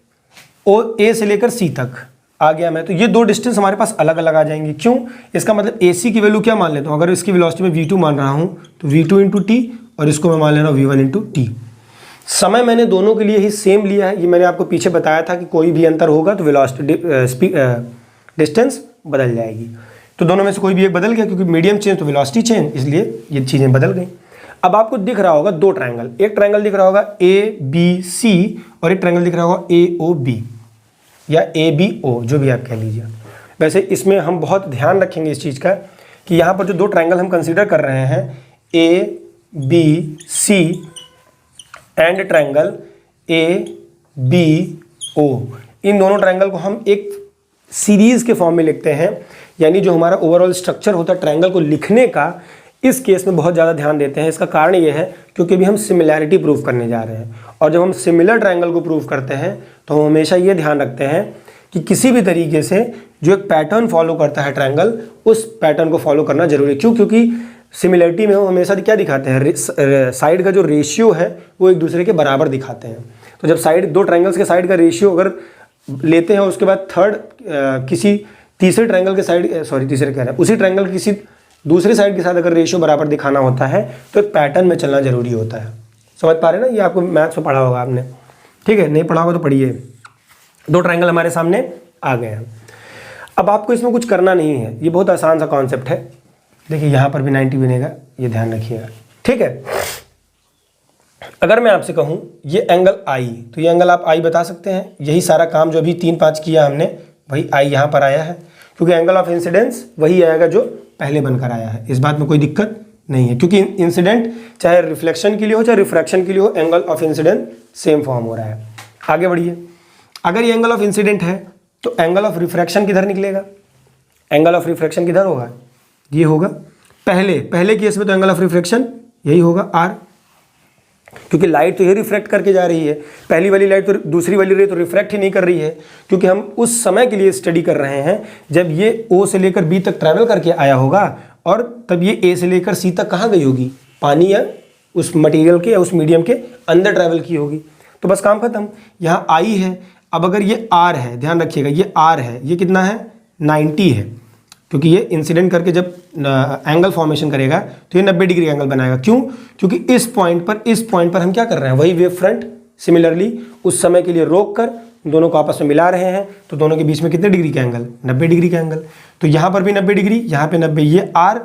ओ ए से लेकर सी तक आ गया मैं, तो ये दो डिस्टेंस हमारे पास अलग अलग आ जाएंगे। क्यों, इसका मतलब AC की वैल्यू क्या मान लेता हूँ, अगर इसकी वेलोसिटी में v2 मान रहा हूँ तो v2 इंटू टी, और इसको मैं मान ले रहा हूँ v1 इंटू टी। समय मैंने दोनों के लिए ही सेम लिया है। ये मैंने आपको पीछे बताया था कि कोई भी अंतर होगा तो वेलोसिटी डिस्टेंस बदल जाएगी। तो दोनों में से कोई भी एक बदल गया, क्योंकि मीडियम चेंज तो वेलोसिटी चेंज, इसलिए ये चीज़ें बदल गई। अब आपको दिख रहा होगा दो ट्रायंगल, एक ट्रायंगल दिख रहा होगा ABC और एक ट्रायंगल दिख रहा होगा AOB या ABO, जो भी आप कह लीजिए। वैसे इसमें हम बहुत ध्यान रखेंगे इस चीज़ का कि यहाँ पर जो दो ट्रायंगल हम कंसीडर कर रहे हैं, ABC एंड ट्रायंगल ABO, इन दोनों ट्रायंगल को हम एक सीरीज़ के फॉर्म में लिखते हैं। यानी जो हमारा ओवरऑल स्ट्रक्चर होता है ट्रायंगल को लिखने का, इस केस में बहुत ज़्यादा ध्यान देते हैं। इसका कारण ये है क्योंकि अभी हम सिमिलैरिटी प्रूफ करने जा रहे हैं, और जब हम सिमिलर ट्रायंगल को प्रूफ करते हैं तो हम हमेशा ये ध्यान रखते हैं कि किसी भी तरीके से जो एक पैटर्न फॉलो करता है ट्रायंगल, उस पैटर्न को फॉलो करना जरूरी है। क्यों, क्योंकि सिमिलैरिटी में हम हमेशा क्या दिखाते हैं, साइड का जो रेशियो है वो एक दूसरे के बराबर दिखाते हैं। तो जब साइड, दो ट्रायंगल्स के साइड का रेशियो अगर लेते हैं, उसके बाद थर्ड किसी तीसरे ट्रायंगल के साइड, तीसरे कह रहे हैं, उसी ट्रायंगल किसी दूसरे साइड के साथ अगर रेशियो बराबर दिखाना होता है तो एक पैटर्न में चलना जरूरी होता है। समझ पा रहे हैं ना, ये आपको मैथ्स में पढ़ा होगा आपने, ठीक है, नहीं पढ़ा होगा तो पढ़िए। दो ट्रायंगल हमारे सामने आ गए हैं। अब आपको इसमें कुछ करना नहीं है, ये बहुत आसान सा कॉन्सेप्ट है। देखिए यहाँ पर भी 90 बनेगा, ये ध्यान रखिएगा, ठीक है। अगर मैं आपसे कहूँ ये एंगल आई, तो ये एंगल आप आई बता सकते हैं। यही सारा काम जो अभी 3-5 किया हमने, वही आई यहाँ पर आया है, क्योंकि एंगल ऑफ इंसिडेंस वही आएगा जो पहले बनकर आया है। इस बात में कोई दिक्कत नहीं है, क्योंकि इंसिडेंट चाहे रिफ्लेक्शन के लिए हो चाहे रिफ्रैक्शन के लिए हो, angle of incident same form हो रहा है। आगे बढ़िए, अगर ये एंगल ऑफ इंसिडेंट है तो एंगल ऑफ रिफ्रैक्शन किधर निकलेगा? एंगल ऑफ रिफ्रैक्शन किधर होगा? ये होगा पहले केस में, तो एंगल ऑफ रिफ्रैक्शन यही होगा आर, क्योंकि लाइट तो ये रिफ्रैक्ट करके जा रही है। पहली वाली लाइट तो दूसरी वाली रे तो रिफ्रैक्ट ही नहीं कर रही है, क्योंकि हम उस समय के लिए स्टडी कर रहे हैं जब ये ओ से लेकर बी तक ट्रैवल करके आया होगा, और तब ये ए से लेकर सी तक कहाँ गई होगी? पानी या उस मटेरियल के या उस मीडियम के अंदर ट्रैवल की होगी। तो बस काम खत्म। यहाँ आई है, अब अगर ये आर है, ध्यान रखिएगा ये आर है, ये कितना है? 90 है, क्योंकि ये इंसिडेंट करके जब एंगल फॉर्मेशन करेगा तो ये 90 डिग्री एंगल बनाएगा। क्यों? क्योंकि इस पॉइंट पर हम क्या कर रहे हैं? वही वेव फ्रंट सिमिलरली उस समय के लिए रोक कर दोनों को आपस में मिला रहे हैं, तो दोनों के बीच में कितने डिग्री का एंगल? 90 डिग्री का एंगल। तो यहाँ पर भी 90 डिग्री, यहाँ पे 90, ये आर,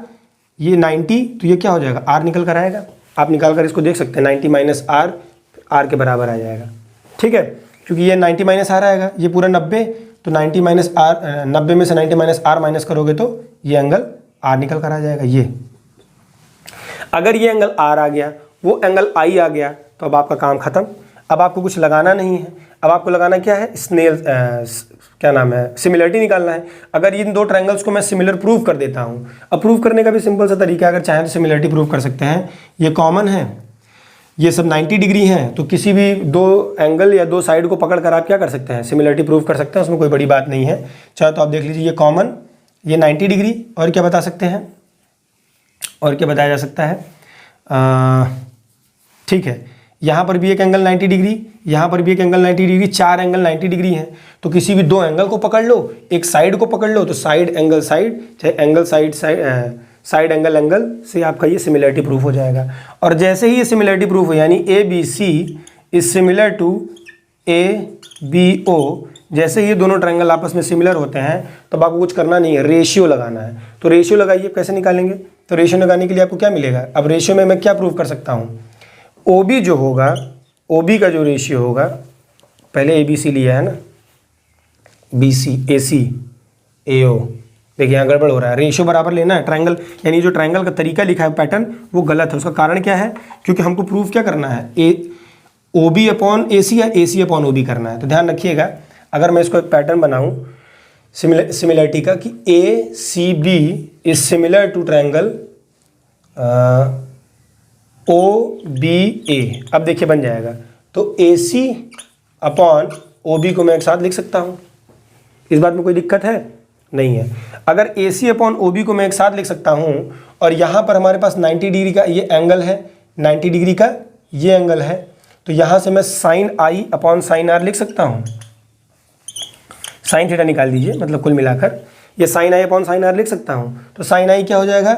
ये 90, तो ये क्या हो जाएगा? आर निकल कर आएगा। आप निकाल कर इसको देख सकते हैं, 90 माइनस आर के बराबर आ जाएगा, ठीक है, क्योंकि ये 90 माइनस आर आएगा, ये पूरा 90, तो 90 माइनस आर, 90 में से 90 माइनस आर माइनस करोगे तो ये एंगल आर निकल कर आ जाएगा। ये अगर ये एंगल आर आ गया, वो एंगल आई आ गया, तो अब आपका काम खत्म। अब आपको कुछ लगाना नहीं है, अब आपको लगाना क्या है? क्या नाम है? सिमिलरिटी निकालना है। अगर इन दो ट्रायंगल्स को मैं सिमिलर प्रूव कर देता हूँ, अब प्रूव करने का भी सिंपल सा तरीका है, अगर चाहें तो सिमिलरिटी प्रूव कर सकते हैं। ये कॉमन है, ये सब 90 डिग्री हैं, तो किसी भी दो एंगल या दो साइड को पकड़कर आप क्या कर सकते हैं? सिमिलरिटी प्रूव कर सकते हैं, उसमें कोई बड़ी बात नहीं है। चाहे तो आप देख लीजिए, ये कॉमन, ये 90 डिग्री, और क्या बता सकते हैं? और क्या बताया जा सकता है? ठीक है, यहाँ पर भी एक एंगल 90 डिग्री, यहाँ पर भी एक एंगल 90 डिग्री, 4 एंगल 90 डिग्री हैं। तो किसी भी दो एंगल को पकड़ लो, एक साइड को पकड़ लो, तो साइड एंगल साइड, चाहे एंगल साइड एंगल से आपका ये सिमिलरिटी प्रूफ हो जाएगा। और जैसे ही ये सिमिलरिटी प्रूफ हो, यानी A B C is similar to A B O, जैसे ये दोनों ट्रायंगल आपस में सिमिलर होते हैं, तब आपको कुछ करना नहीं है, रेशियो लगाना है। तो रेशियो लगाइए, कैसे निकालेंगे? तो रेशियो लगाने के लिए आपको क्या मिलेगा? अब रेशियो में मैं क्या प्रूव कर सकता हूँ? ओ बी जो होगा, ओ बी का जो रेशियो होगा, पहले ए बी सी लिया है ना, बी सी ए सी ए ओ, देखिए यहाँ गड़बड़ हो रहा है। रेशियो बराबर लेना है, ट्रायंगल यानी जो ट्रायंगल का तरीका लिखा है पैटर्न वो गलत है। उसका कारण क्या है? क्योंकि हमको प्रूफ क्या करना है? ओ बी अपॉन ए सी या ए सी अपॉन ओ बी करना है। तो ध्यान रखिएगा, अगर मैं इसको एक पैटर्न बनाऊँ सिमिलरिटी का कि A C B is similar to triangle O B A, अब देखिए बन जाएगा। तो ए सी अपॉन ओ बी को मैं एक साथ लिख सकता हूँ, इस बात में कोई दिक्कत है? नहीं है। अगर ए सी अपॉन ओ बी को मैं एक साथ लिख सकता हूँ, और यहाँ पर हमारे पास 90 डिग्री का ये एंगल है, 90 डिग्री का ये एंगल है, तो यहाँ से मैं sine I upon sine R लिख सकता हूँ। साइन थीटा निकाल दीजिए, मतलब कुल मिलाकर ये sine I upon sine R लिख सकता हूँ। तो साइन आई क्या हो जाएगा?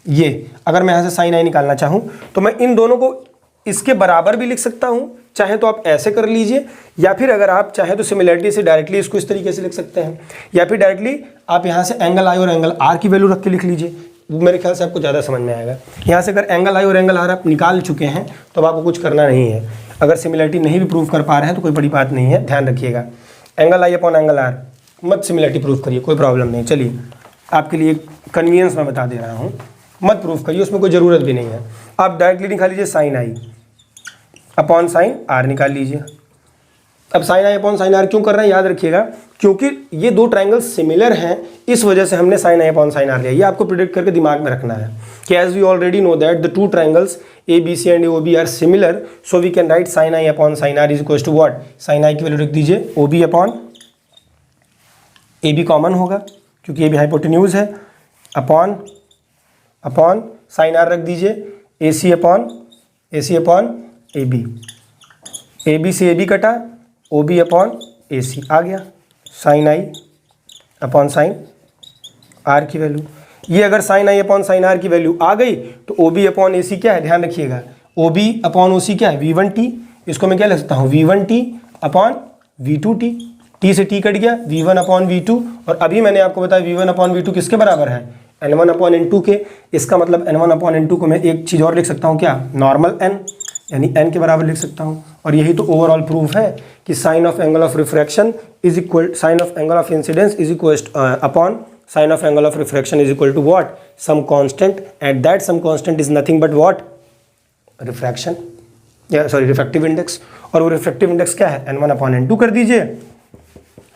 ये अगर मैं यहाँ से साइन आई निकालना चाहूँ तो मैं इन दोनों को इसके बराबर भी लिख सकता हूँ, चाहे तो आप ऐसे कर लीजिए, या फिर अगर आप चाहें तो सिमिलरिटी से डायरेक्टली इसको इस तरीके से लिख सकते हैं, या फिर डायरेक्टली आप यहाँ से एंगल आई और एंगल आर की वैल्यू रख के लिख लीजिए। मेरे ख्याल से आपको ज़्यादा समझ में आएगा। यहाँ से अगर एंगल आई और एंगल आर आप निकाल चुके हैं तो अब आपको कुछ करना नहीं है। अगर सिमिलरिटी नहीं भी प्रूव कर पा रहे हैं तो कोई बड़ी बात नहीं है, ध्यान रखिएगा। Angle I upon angle R मत सिमिलरिटी प्रूव करिए, कोई प्रॉब्लम नहीं। चलिए आपके लिए कन्वीनियंस मैं बता दे रहा हूँ, मत प्रूफ करिए, उसमें कोई ज़रूरत भी नहीं है। आप डायरेक्टली निकाल लीजिए, sine I upon sine R निकाल लीजिए। अब sine I upon sine R क्यों कर रहे हैं? याद रखिएगा, क्योंकि ये दो ट्रायंगल सिमिलर हैं, इस वजह से हमने sine I upon sine R लिया। ये आपको प्रिडिक्ट करके दिमाग में रखना है कि as we already know that the two triangles A B C and O B are similar, so we can write sine I upon sine R is equal to what? Sine I की वैल्यू रख दीजिए O B upon A B, common होगा क्योंकि ए बी हाइपोटेन्यूज है, अपॉन साइन आर रख दीजिए A C upon A B. A B से ए बी कटा, ओ बी अपॉन ए सी आ गया, sine I upon sine R की वैल्यू। ये अगर sine I upon sine R की वैल्यू आ गई तो ओ बी अपॉन ए सी क्या है, ध्यान रखिएगा, ओ बी अपॉन ओ सी क्या है, वी वन टी। इसको मैं क्या लिख सकता हूँ, V one T upon V two T, T से टी कट गया, V one upon V two. और अभी मैंने आपको बताया V one upon V two किसके बराबर है, N one upon N two के। इसका मतलब N one upon N two को मैं एक चीज़ और लिख सकता हूँ क्या, नॉर्मल एन, यानी एन के बराबर लिख सकता हूँ। और यही तो ओवरऑल प्रूफ है कि sine of angle of refraction is equal, sine of angle of incidence is equal upon sine of angle of refraction is equal to what, some constant, at that some constant is nothing but what, refraction, या सॉरी रिफ्रैक्टिव इंडेक्स। और वो रिफ्रैक्टिव इंडेक्स क्या है, n1 अपॉन n2 कर दीजिए,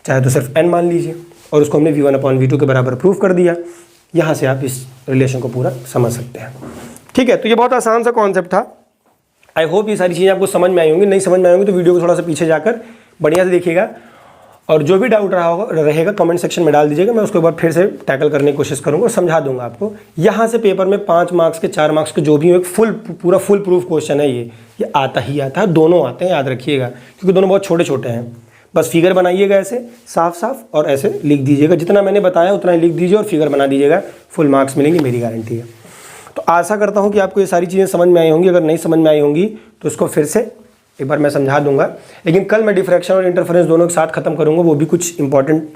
चाहे तो सिर्फ n मान लीजिए, और उसको हमने v1 अपॉन v2 के बराबर प्रूफ कर दिया। यहाँ से आप इस रिलेशन को पूरा समझ सकते हैं। ठीक है, तो ये बहुत आसान सा कॉन्सेप्ट था। आई होप ये सारी चीज़ें आपको समझ में आई होंगी। नहीं समझ में आई होंगी तो वीडियो को थोड़ा सा पीछे जाकर बढ़िया से देखिएगा, और जो भी डाउट रहेगा कमेंट सेक्शन में डाल दीजिएगा। मैं उसके बाद फिर से टैकल करने की कोशिश करूँगा और समझा दूंगा आपको। यहाँ से पेपर में 5 मार्क्स के 4 मार्क्स के जो भी एक पूरा फुल प्रूफ क्वेश्चन है, ये आता ही आता है, दोनों आते हैं, याद रखिएगा, क्योंकि दोनों बहुत छोटे छोटे हैं। बस फिगर बनाइएगा ऐसे साफ साफ और ऐसे लिख दीजिएगा, जितना मैंने बताया उतना ही लिख दीजिए और फिगर बना दीजिएगा, फुल मार्क्स मिलेंगे, मेरी गारंटी है। तो आशा करता हूँ कि आपको ये सारी चीज़ें समझ में आई होंगी। अगर नहीं समझ में आई होंगी तो इसको फिर से एक बार मैं समझा दूंगा। लेकिन कल मैं डिफ्रैक्शन और इंटरफेरेंस दोनों के साथ खत्म करूंगा, वो भी कुछ इंपॉर्टेंट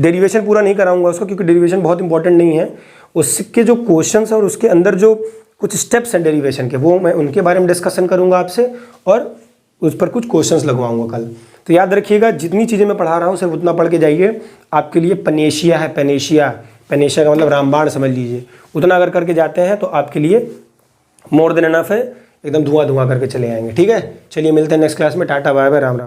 डेरिवेशन पूरा नहीं कराऊंगा उसको, क्योंकि डेरिवेशन बहुत इंपॉर्टेंट नहीं है। उसके जो क्वेश्चंस और उसके अंदर जो कुछ स्टेप्स हैं डेरिवेशन के, वो मैं उनके बारे में डिस्कशन करूंगा आपसे, और उस पर कुछ क्वेश्चंस लगवाऊंगा कल। तो याद रखिएगा, जितनी चीज़ें मैं पढ़ा रहा हूँ सिर्फ उतना पढ़ के जाइए। आपके लिए पनेशिया है, पनेशिया, पनेशिया का मतलब रामबाण समझ लीजिए। उतना अगर करके जाते हैं तो आपके लिए मोर देन एनफ है, एकदम धुआं धुआं करके चले आएंगे। ठीक है, चलिए मिलते हैं नेक्स्ट क्लास में। Tata bye bye, Ram Ram.